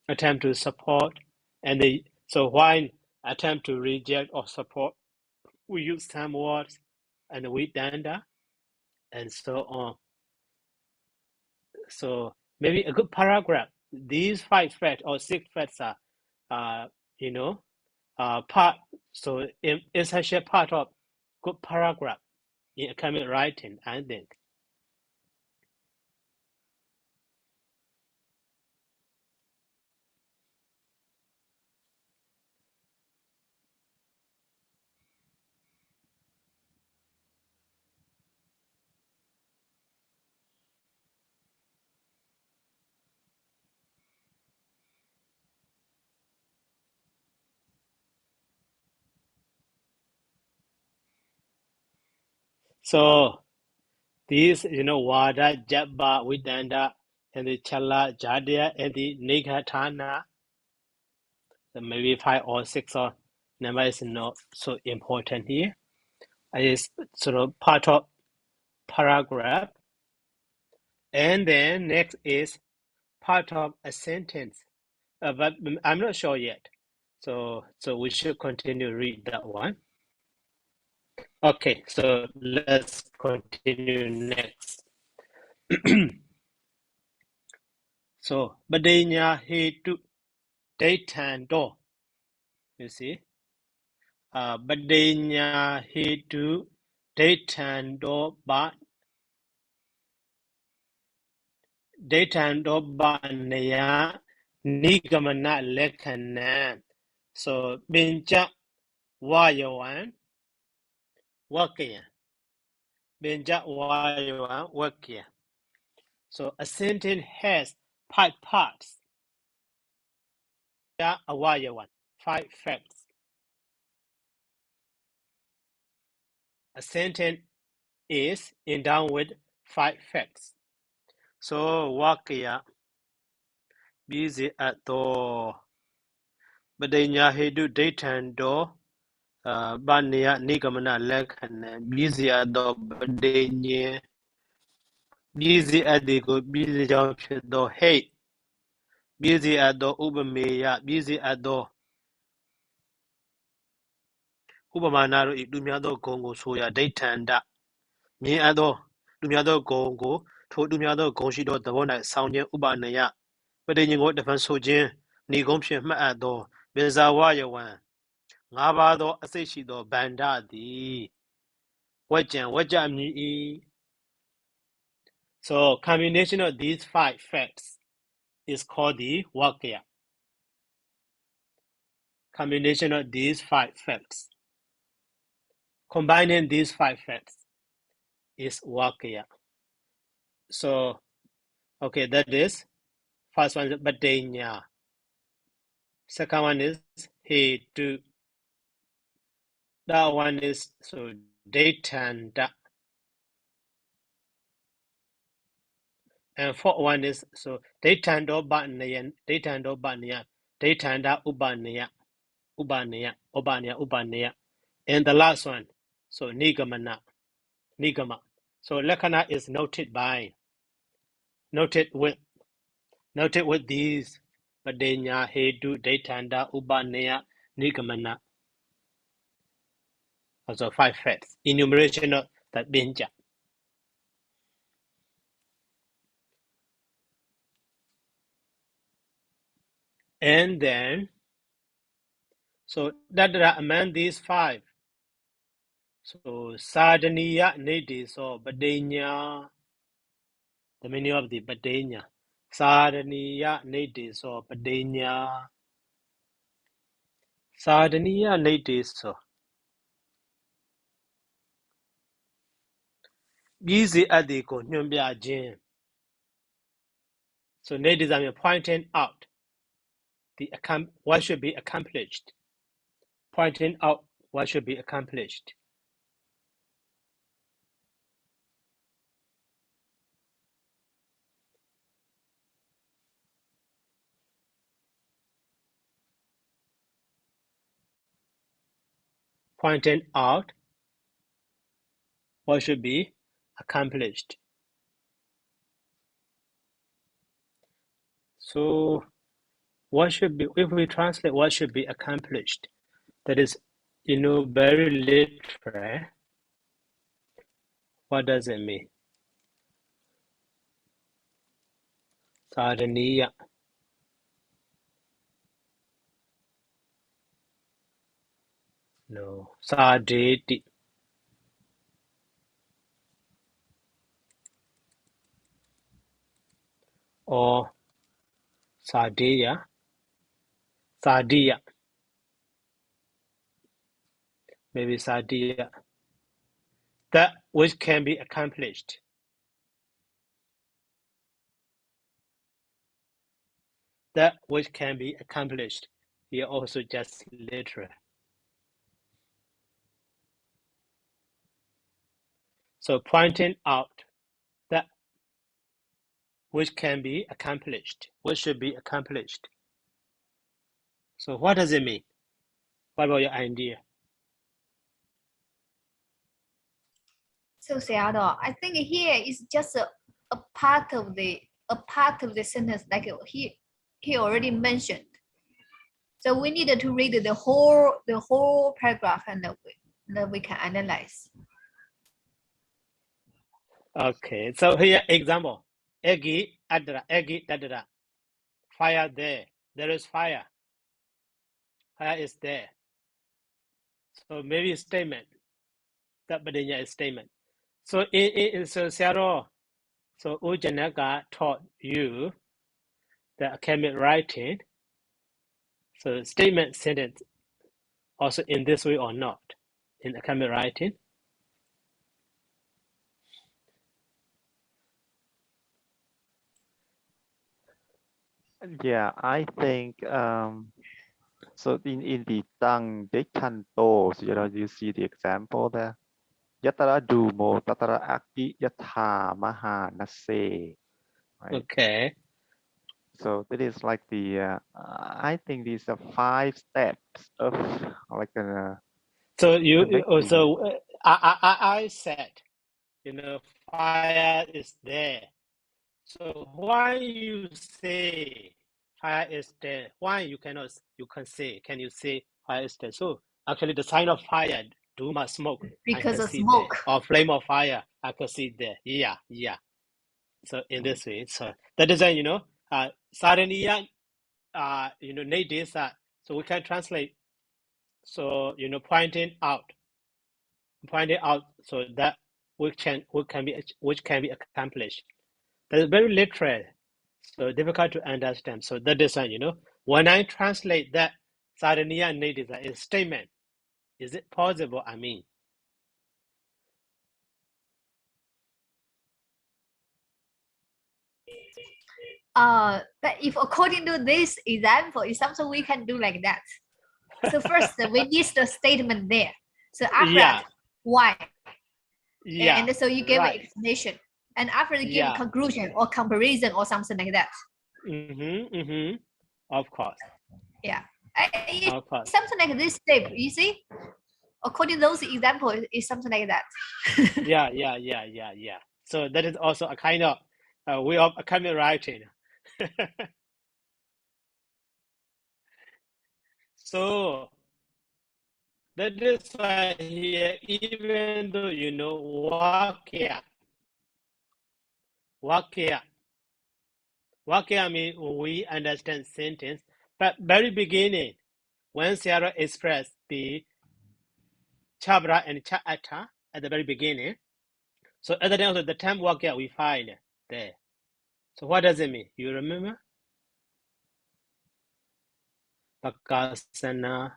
attempt to support, and so why attempt to reject or support, we use some words and we danda and so on. So maybe a good paragraph. These 5 facts or 6 facts are, part. So it's actually part of good paragraph in academic writing, I think. So these, Vada, Jabba, Vidanda, and the Chala, Jadya, and the Nigatana, maybe 5 or 6 or number is not so important here. It's sort of part of paragraph. And then next is part of a sentence. But I'm not sure yet. So we should continue to read that one. Okay, so let's continue next. So, Badenya Hetu Daytando. You see? Badenya Hetu Daytando Ba Daytando Ba Naya Nigamana Lekanan. So, Binja Wayawan Wakia. Binja Wayawan Wakia. So, a sentence has 5 parts. Awayawan, 5 facts. a sentence is endowed with 5 facts. So, Wakya busy at the Badanya Hedu Daytan do Bania Nigamana Lekan busy at the Badanya busy at the go busy junction do hey busy at the Ubameya busy at the Ubamanaro Idumiado Congo Soya Daytan da me at the Dumiado Congo to Dumiado Gonshi the one at Sound Ubanaya. But then you got the fan so jin, Nigomshi Maado, Bezawaya one. Nabado Aseshido Bandadi. Wajan me. So combination of these 5 facts is called the Wakya. Combination of these 5 facts. Combining these 5 facts is Wakya. So okay, that is first one is Badenya. Second one is he do. That one is so Daytanda. And fourth one is so Daytando Batnayan, Daytando Batnia, Daytanda Ubania, Ubania. And the last one, so Nigamana, Nigama. So Lakana is noted with these Badenya, Hedu, Daytanda, Ubania, Nigamana. Also 5 facts. Enumeration of that Benja. And then, so that among these 5. So Saddanīti, so Badenya, the meaning of the Badenya. Saddanīti, so Badenya. Saddanīti, so busy at the Nyumbia Jin. So Nati is pointing out what should be accomplished. Pointing out what should be accomplished. Pointing out what should be accomplished. So what should be, if we translate what should be accomplished, that is, very literal. What does it mean? Sadhaniya. No. Sadeti. Or Sadiya. Sadiya. Maybe Sadiya. That which can be accomplished. That which can be accomplished. Here also just literal. So pointing out that which can be accomplished, what should be accomplished. So what does it mean? What about your idea? So Sayadaw, I think here is just a part of the sentence, like he already mentioned. So we needed to read the whole paragraph, and then we can analyze. Okay, so here example. Egi adra, egi dadra. Fire there. There is fire. Fire is there. So maybe a statement. That Badenya is statement. So so Sayadaw, so Ujanaka taught you the academic writing. So statement sentence also in this way or not in academic writing. Yeah, I think so in the Tang De Canto, so you see the example there. Yatara dumo tatara aki yatha maha nase. Right? Okay. So that is like the, I think these are 5 steps of like a, So I said, fire is there. So why you say fire is there? Why you can say? Can you say fire is there? So actually, the sign of fire, duma smoke, Because I can of see there, smoke. or flame of fire, I can see there. Yeah. So in this way, so that is why Saraniya, nowadays, so we can translate. So pointing out, so that which can be accomplished. That is very literal, so difficult to understand. So that is when I translate that Saraniya native is statement, is it possible? I mean, But if according to this example, it's something we can do like that. So first, we need the statement there. So after that, why? Yeah. And so you give right. an explanation. And after you give a conclusion or comparison or something like that. Of course. Yeah. Of course. Something like this step, you see? According to those examples, it's something like that. Yeah. So that is also a kind of way of academic writing. So that is why here, even though Vakya means we understand sentence, but very beginning, when Sayadaw expressed the Chabra and Cha'ata at the very beginning, so at the end of the term Vakya we find there. So what does it mean? You remember? Bakasana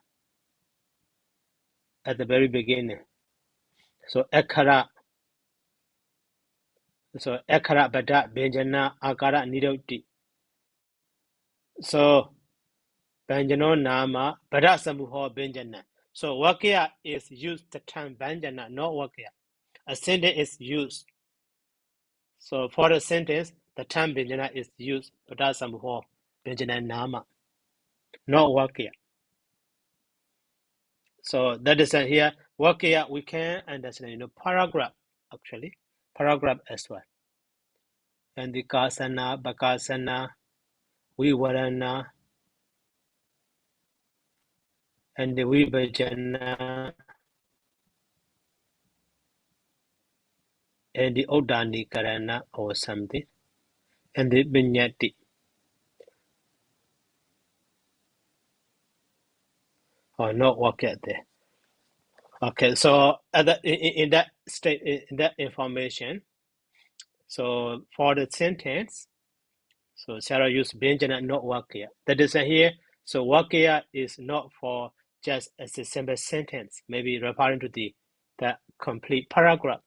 at the very beginning. So Ekara. So Ekara Bada Benjana Akara Nidoti. So Benjano Nama Bada Samuho Benjana. So Vakya is used the term Benjana, not Vakya. A sentence is used. So for the sentence, the term Benjana is used. Bada Samuho Benjana Nama, not Vakya. So that is here. Vakya we can understand, paragraph actually. Paragraph as well. And the Kasana, Bakasana, Vivarana, and the Vibhajana, and the Odanikarana or something, and the Vinyati. Or not Vakya there. Okay, so in that state, in that information, so for the sentence, so Sarah used Benjana, not Vakya. That is here. So Vakya is not for just as a simple sentence, maybe referring to the complete paragraph.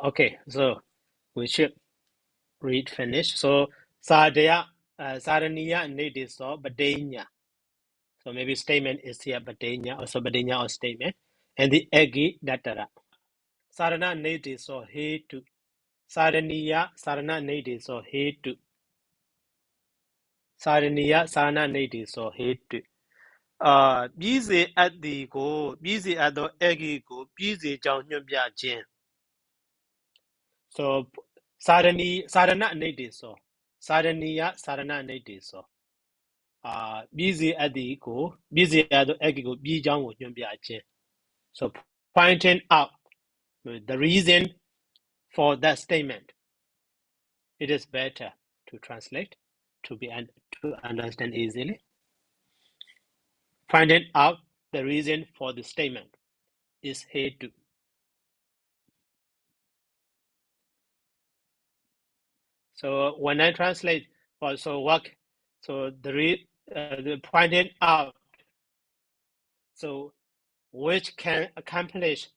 Okay, so we should read finish. So Saraniya native so Badenya. So maybe statement is here Badenya, also Badenya or statement. And the Egi Datara. Sarana native so Hetu. Saraniya Sarana native so Hetu. Saraniya Sarana native so Hetu. Busy at the go, busy at the Egi go, busy John Yumbia Jin. So Sarana native so. Saraniya Sarana native so. Busy at the equal, busy at the equal, be John would be a. So pointing out the reason for that statement, it is better to translate to understand easily. Finding out the reason for the statement is hetu. So when I translate, also work, so the pointing out, so which can accomplish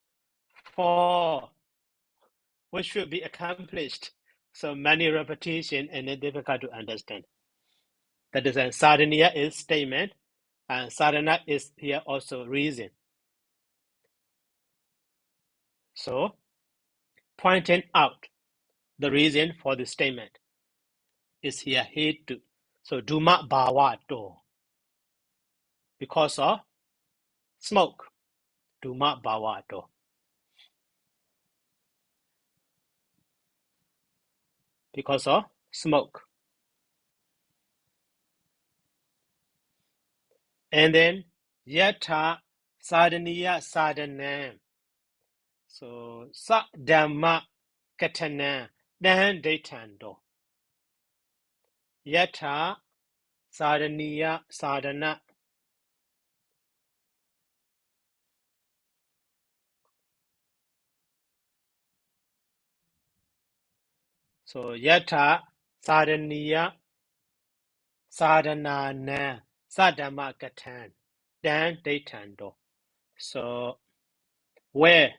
for which should be accomplished So many repetition and it's difficult to understand. That is, Sadhaniya is statement, and sadhana is here also reason. So, pointing out the reason for the statement is here hetu. So, duma bhava to. Because of smoke. Duma bhava to. Because of smoke. And then, yatha sadhaniya sadhanam. So, sa dhamma katana dan detando. Yatha sadhaniya sadhana. So, yatha sadhaniya sadhanana sadhamma katan dan detando. So, where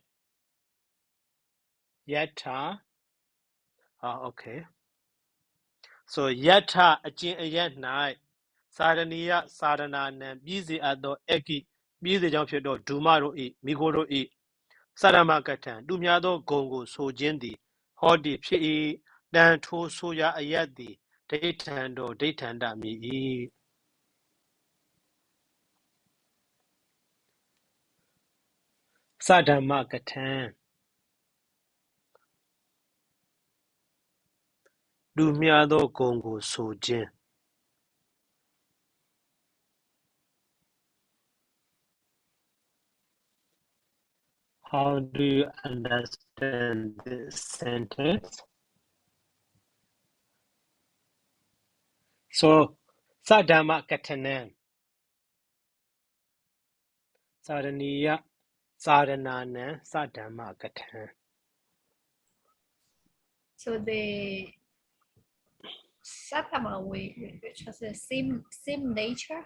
yatha, okay. So, yatha ajin ayan nai sadhaniya sadhanana busy ado eki busy jang phit do duma ro e migo ro e sadhamma katan tu mya do gong ko so jin di hodi phit e dan tho so ya ayat di detando detanda mi e. Sadhamma katan tu mya do gong ko so jin. How do you understand this sentence? So, sadhamma katanan, sadhaniya, sadhanana, sadhamma katan. So the Sattama which has the same nature.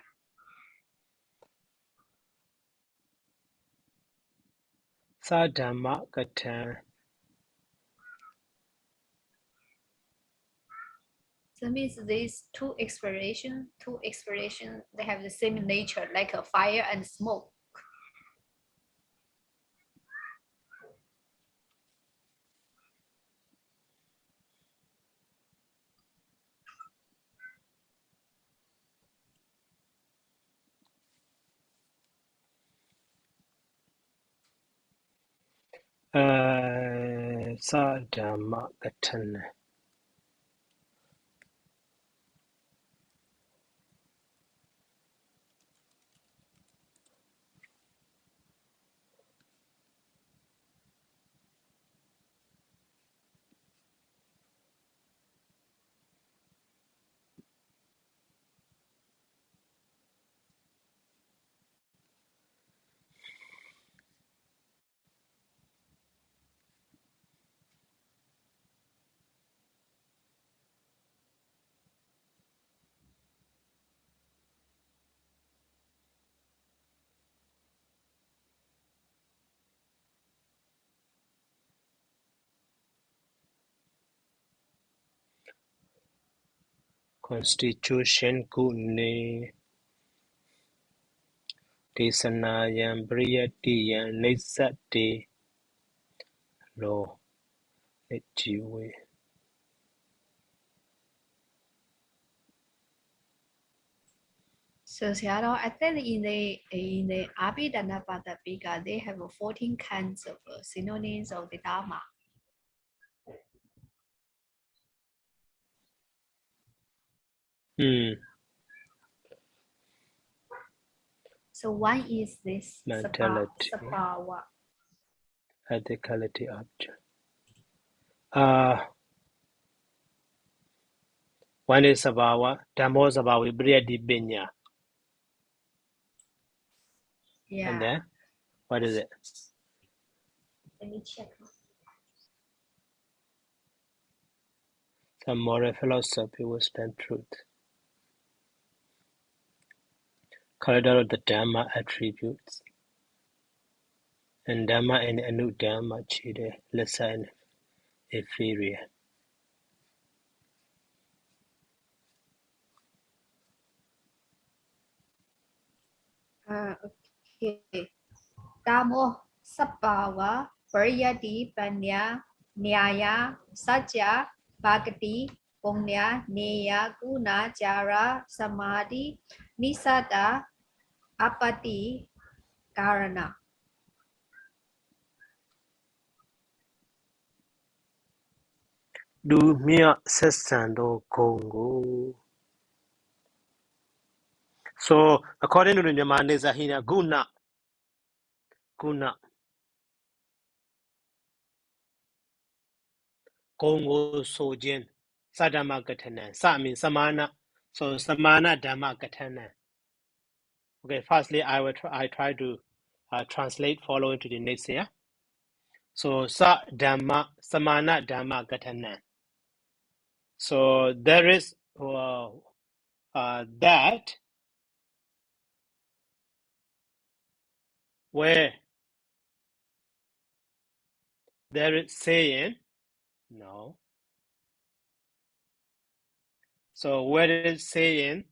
Sadhamma katan. So it means these two expiration, they have the same nature, like a fire and smoke. Sadhamma katan. Constitution kune desanayam priyatiyam nissate lo nitjiwe. So Sayadaw, I think in the Abhidhammapada they have 14 kinds of synonyms of the Dharma. So one is this Mentality, sapawa. ethicality, object. One is sabhava, dhammo sabhava, vibriyati binya. Yeah. And then, what is it? Let me check. Some moral philosophy, wisdom, truth. Corridor of the Dhamma attributes. And Dhamma and Anudhamma, Chide, lesser and inferior. Okay. Kamo Sapawa Pariyati Panya Nyaya Satya Bhakti Punya Neya Guna Jara Samadhi Nisada Apati Karana. Do Mia Sessando Congo. So, according to the Nyamane Zahina, Guna. Congo Sojin. Sadama Gatana. Sa means Samana. So, Samana Dhamma Gatana. Okay, firstly, I try to translate following to the next here. So, Sa Dhamma, Samana Dhamma Gatana. So, there is that where there is saying, no. So, where it is saying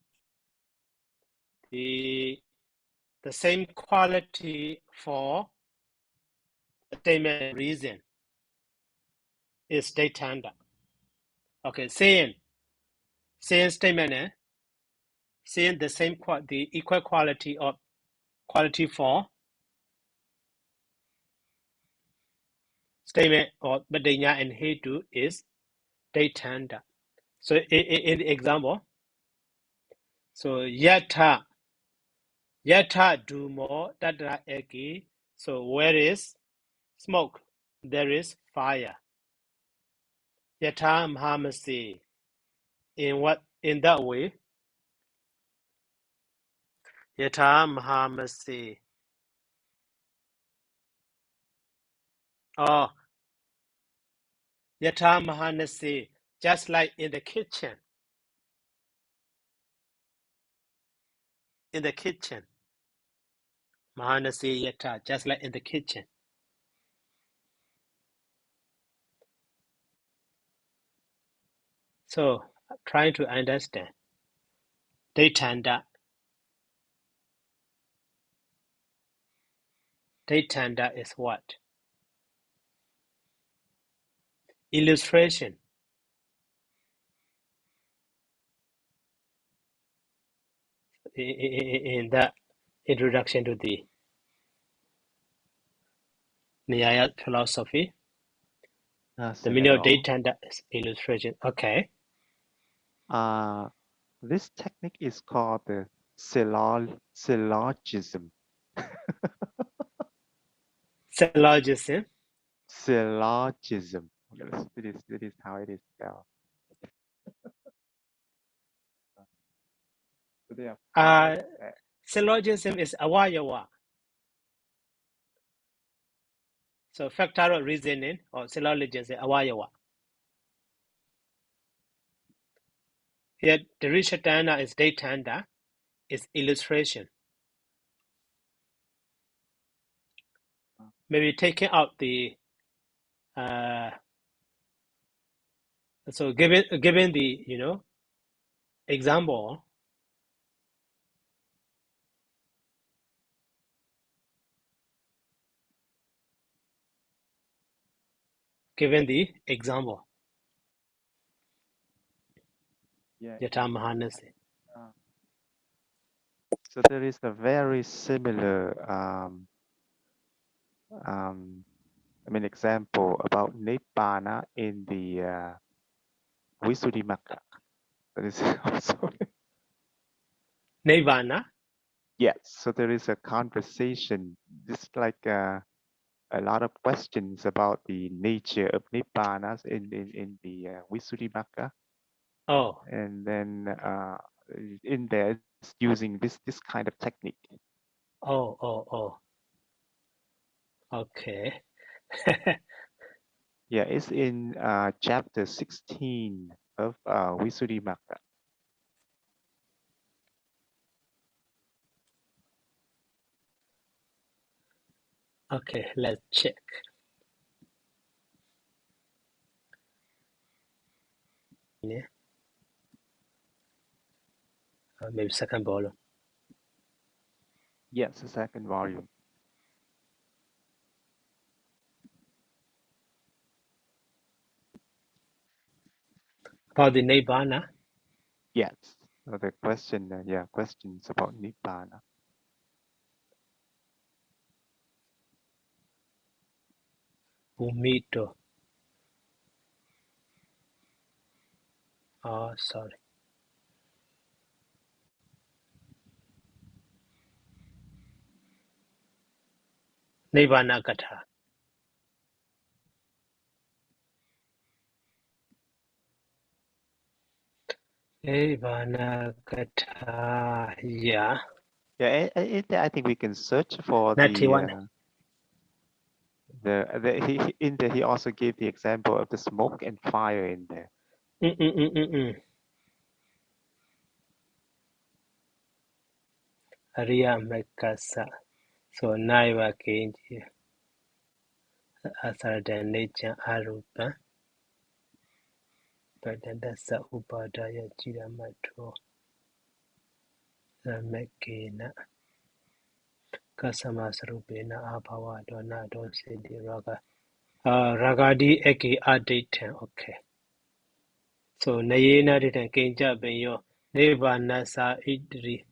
the same quality for the statement reason is datanda. Okay, saying statement, saying the same the equal quality of quality for statement or badanya and hetu is datanda. So in the example, so yata dumo tatra eki. So where is smoke, there is fire. Yata mahamasi. In that way, yata mahamasi. Oh, yata mahanasi, just like in the kitchen. In the kitchen. Mahanasi yata, just like in the kitchen. So, trying to understand. Datanda. Datanda is what? Illustration. In the introduction to the Nyaya philosophy, the meaning of Sayadaw. datanda is illustration. Okay. This technique is called the Celal Syllogism. Syllogism. Syllogism. Yes, it is how it is spelled. So there are five. Syllogism is awayawa. So factorial reasoning or syllogism is awayawa. Here, the Rishatana is datanda, is illustration. Maybe taking out the so given the example, Yeah. Yatamahanasi. So there is a very similar example about Nibbana in the Visuddhimagga. That is also Nirvana. yes. So there is a conversation, just like a lot of questions about the nature of Nibbana in the Visuddhimagga, Oh, and then in there it's using this kind of technique. oh. Okay. Yeah, it's in chapter 16 of Visuddhimagga. Okay, let's check. Yeah. Maybe second ball. Yes, the second volume. About the Nibbana. Yes. So the question, questions about Nibbana. Bhumito. Oh, sorry. Nibbana Katha. Nibbana Katha. Yeah. Yeah, I think we can search for Natiwana. he also gave the example of the smoke and fire in there. Ariya Mekasa. So Naiva Kenji. Saddanīti Arupa. Padadasa Upadaya Chidamato. Mekena. Kasamasarupena Abhavado Nado Siddhi Raga. Ragadi Eki Aditan. Okay. So Nayena Ditan Kenja Benyo. Nibbana Sa Idri.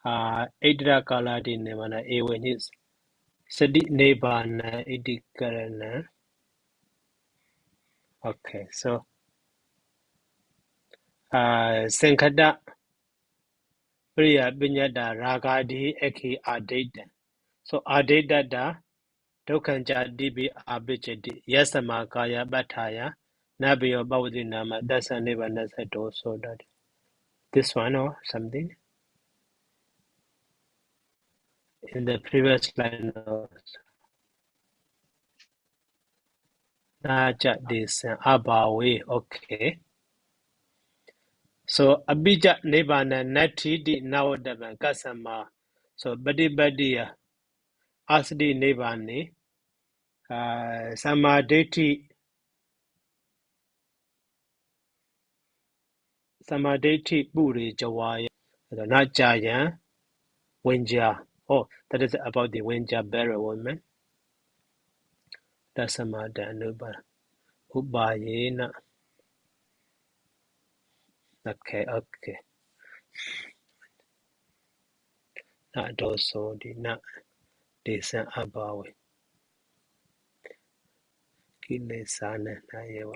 Idra Kaladi Nevana Ewenis. Sadi Nibbana Idikarana. Okay, so Sankada Priya Binyada Ragadi Eki Adida. So Adida da Dokanja Dibi Abijadi Yasama Kaya Bataya Nabiyo Bawdi Nama Dasa Nibbana Sato so that this one or something in the previous line of Naja this Abawe, okay. So Abija Nibbana Nati di Nawadama Kasama. So Badi Badia Asdi Nibbani Samadeti Buri Jawaya Najayan Wenja. Oh, that is about the Wenja Barrow woman. That's Samada Nuba Ubayena. Okay. Not also the not decent Abawi. Kile Sana Nayewa.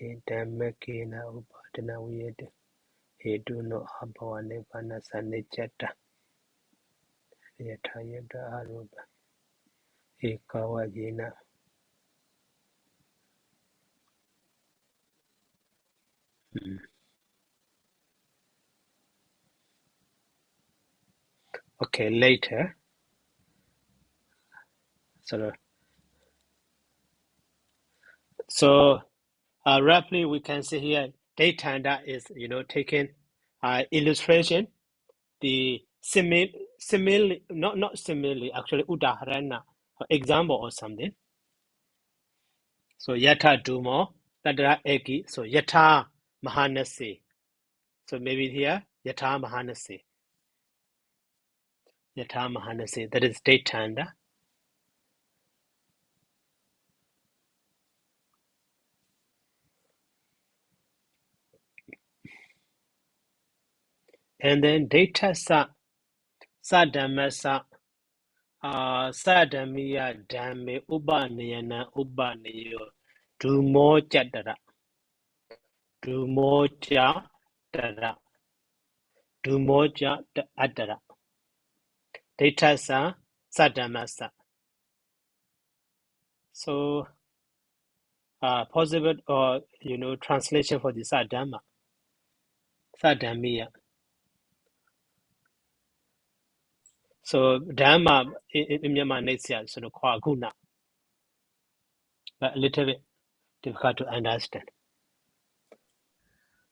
Idamakina Ubadana weird. He do not Abawa Nevana Sanechata. Yatayada Aruba. Ikawajina. Okay, later. So roughly we can see here daytime that is taken illustration the simile not simile actually udaharana example or something. So yata dumo tadra eki so yata mahanasi. So maybe here yata mahanasi that is daytime. And then data sadamasa sadamiya dame ubanayana ubanayo dumo jadara dumoja adara data sadamasa. So possible or translation for the sadamiya. So dhamma in Myanmar nature sort of qua guna, but a little bit difficult to understand.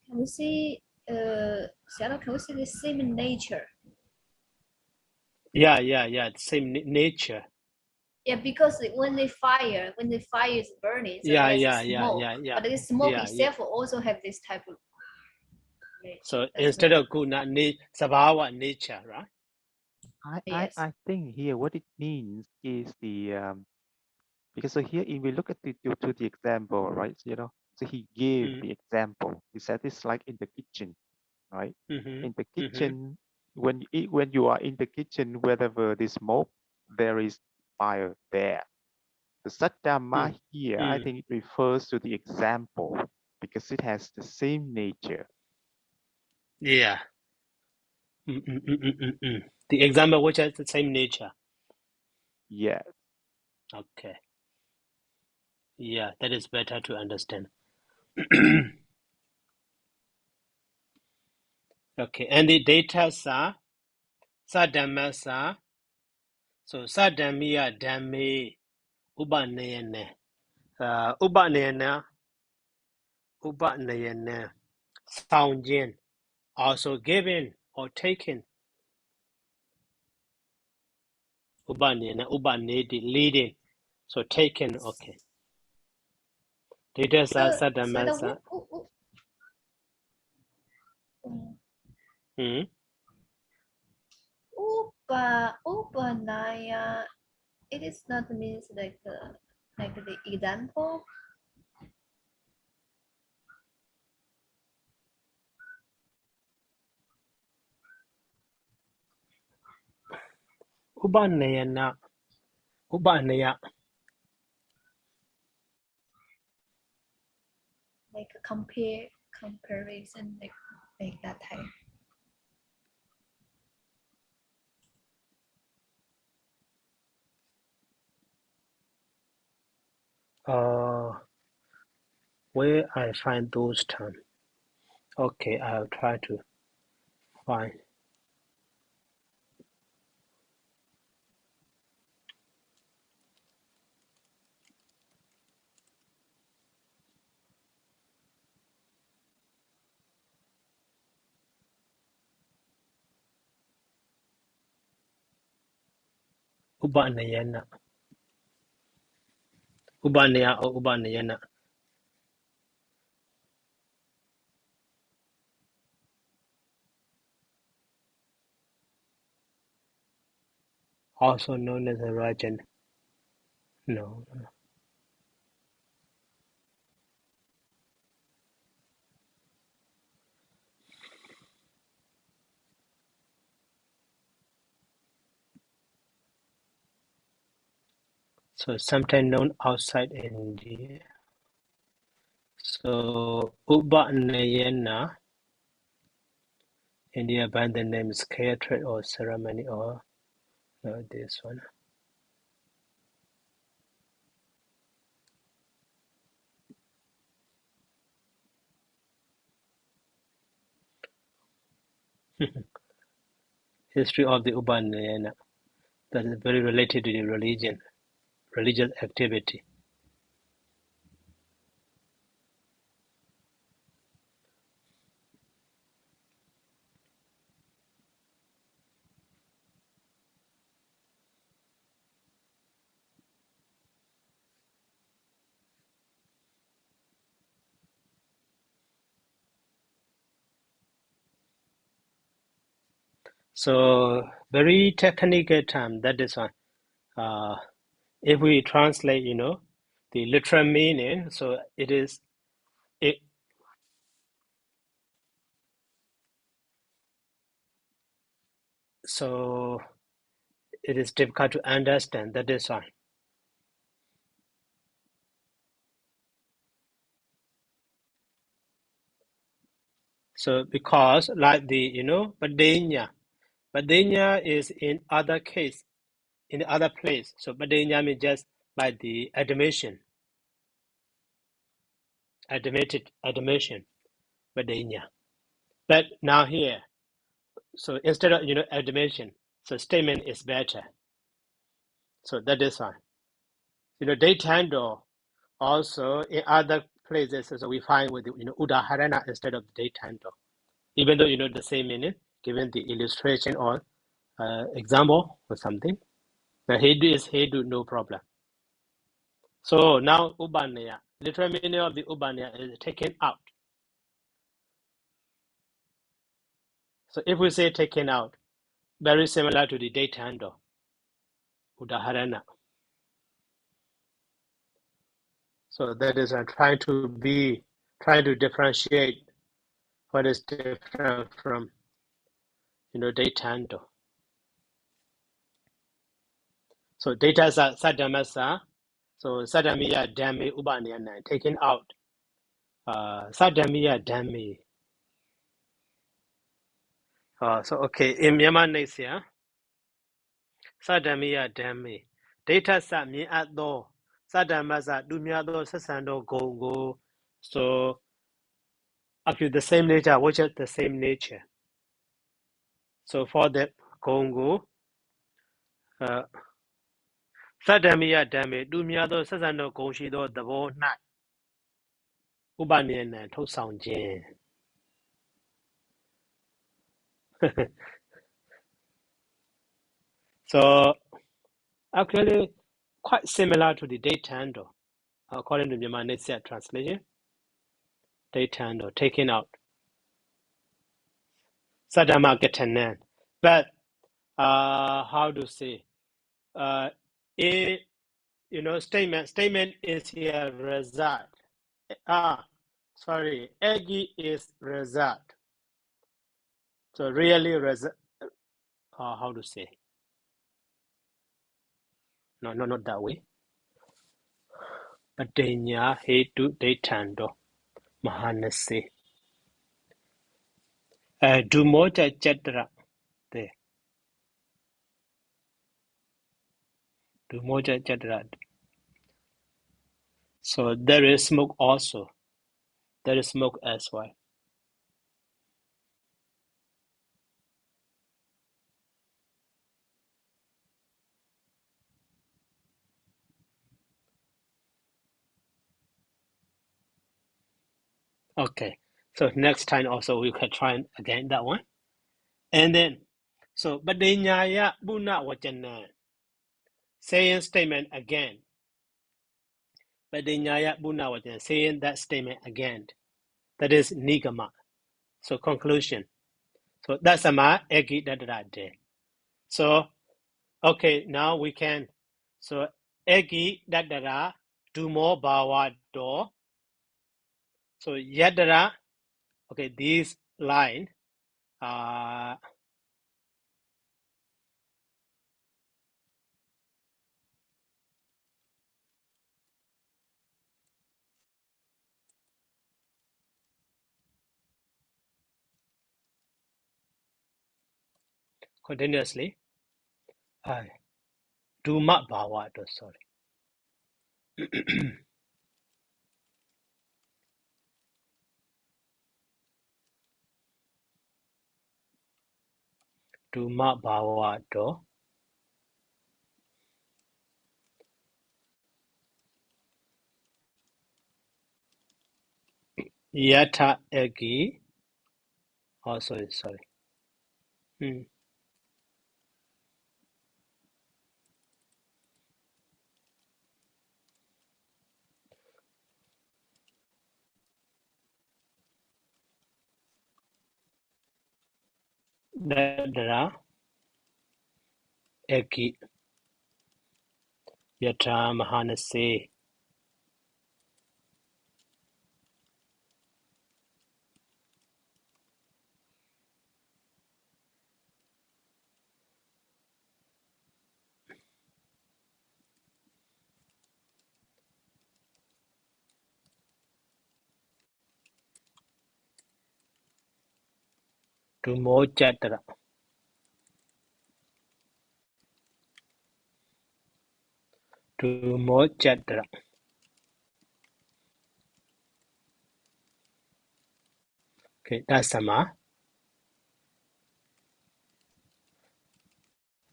Can we see Sayadaw, can we see the same nature? Yeah, same nature. Yeah, because when the fire is burning, so there's smoke. But the smoke itself also have this type of. So instead of guna, sabhava nature, right? I think here what it means is the because so here if we look at to the example, right? So he gave the example. He said it's like in the kitchen, right? In the kitchen, when you are in the kitchen, wherever the smoke, there is fire there. The Saddhamma here, I think it refers to the example because it has the same nature. Yeah. The example which has the same nature. Yeah. Okay. Yeah, that is better to understand. Okay, and the data are Saddhamasa. So Saddhamiya Dhammi Upanayana. Upanayana Soundjin, also given or taken. Upanayana, Upaneti, leading. So taken, okay. Data are Saddhamasa. Upanaya, it is not means like the example. Upanayana. Like a comparison, like that type. Where I find those terms. Okay, I'll try to find. Upanayana. Upanaya or Upanayana. Also known as a Rajan. No. So sometimes known outside India. So Upanayana, India by the name is care trade or ceremony or no, this one. History of the Upanayana. That is very related to the religious activity. So very technical term, that is one. If we translate, the literal meaning, so it is it. So it is difficult to understand. That is one. So because like the Padenya is in other case, in the other place. So Padenya means just like the admission, admission, Padenya. But now here, so instead of admission, so statement is better. So that is one. Daytime door also in other places, so we find with udaharana instead of daytime door. Even though the same meaning, given the illustration or example or something. Now he do no problem. So now Ubanaya, literal meaning of the Ubanaya is taken out. So if we say taken out, very similar to the Daitando, Udaharana. So that is trying to differentiate what is different from Daitando. So data sadamasa, so sadamiya dami Ubanaya taken out. Sadamiya dami. So okay, in Myanmar next year, Sadamiya dami. Data sa mi at do. Sadamasa dumyado sasando go. So up to the same nature, which is the same nature. So for the Congo, Sadamiya dami dumyado sasando go shido the bo nat. Ubanian to sound jen. So actually quite similar to the Daitando, according to Myanmar Nesia translation. Daitando taken out. Sadama getanan. But how to say? A statement is here result. Egi is result. So really result. How to say? No, not that way. Adenya hetu Daitando mahanase. Dumoja jedra. There. Dumoja jedra. So there is smoke also. There is smoke as well. Okay. So next time also we can try again that one. And then, so Badanyaya Buna Wajana. Saying statement again. Badanyaya Buna Wajana. Saying that statement again. That is Nigama. So conclusion. So that's ama egi dadade. So okay, now we can. So egi dadara do more bawa do. So yadara. Okay, this line. Continuously. Do ma bawa do. Sorry. Do ma bawa do. Yata egi. Oh, sorry. Dadara egi yata mahanase. Do mo jatara. Do mo jatara. Okay, that's sama.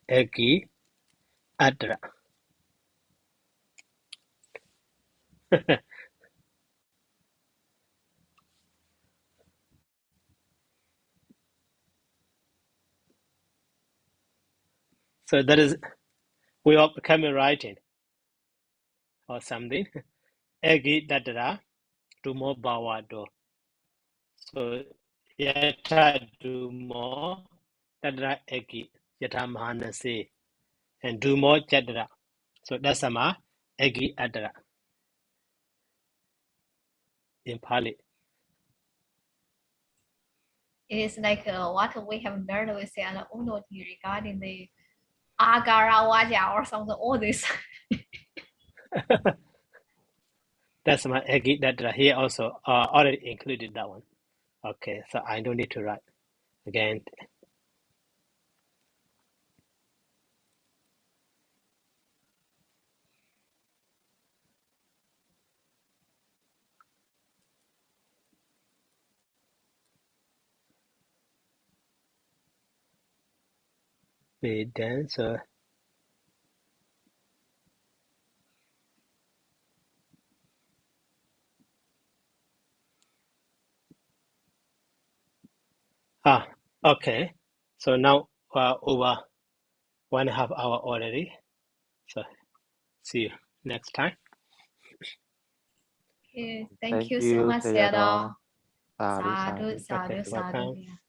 Egi adra. So that is way of camel writing or something. Egi dadara, do more bawado. So yata do more dadara egi yata mahanase and do more jadara. So that's sama egi adara in Pāli. It is like what we have learned with Sayadaw Unoti regarding the Agara Waja or something, all this. That's my egi dadara. Here also already included that one. Okay, so I don't need to write again. Then so okay. So now over 1.5 hour already. So see you next time. Okay, thank you so much, Sayadaw. Sayadaw. Sadhu, Sadhu, sadhu. sadhu, Okay, sadhu. welcome. Yeah.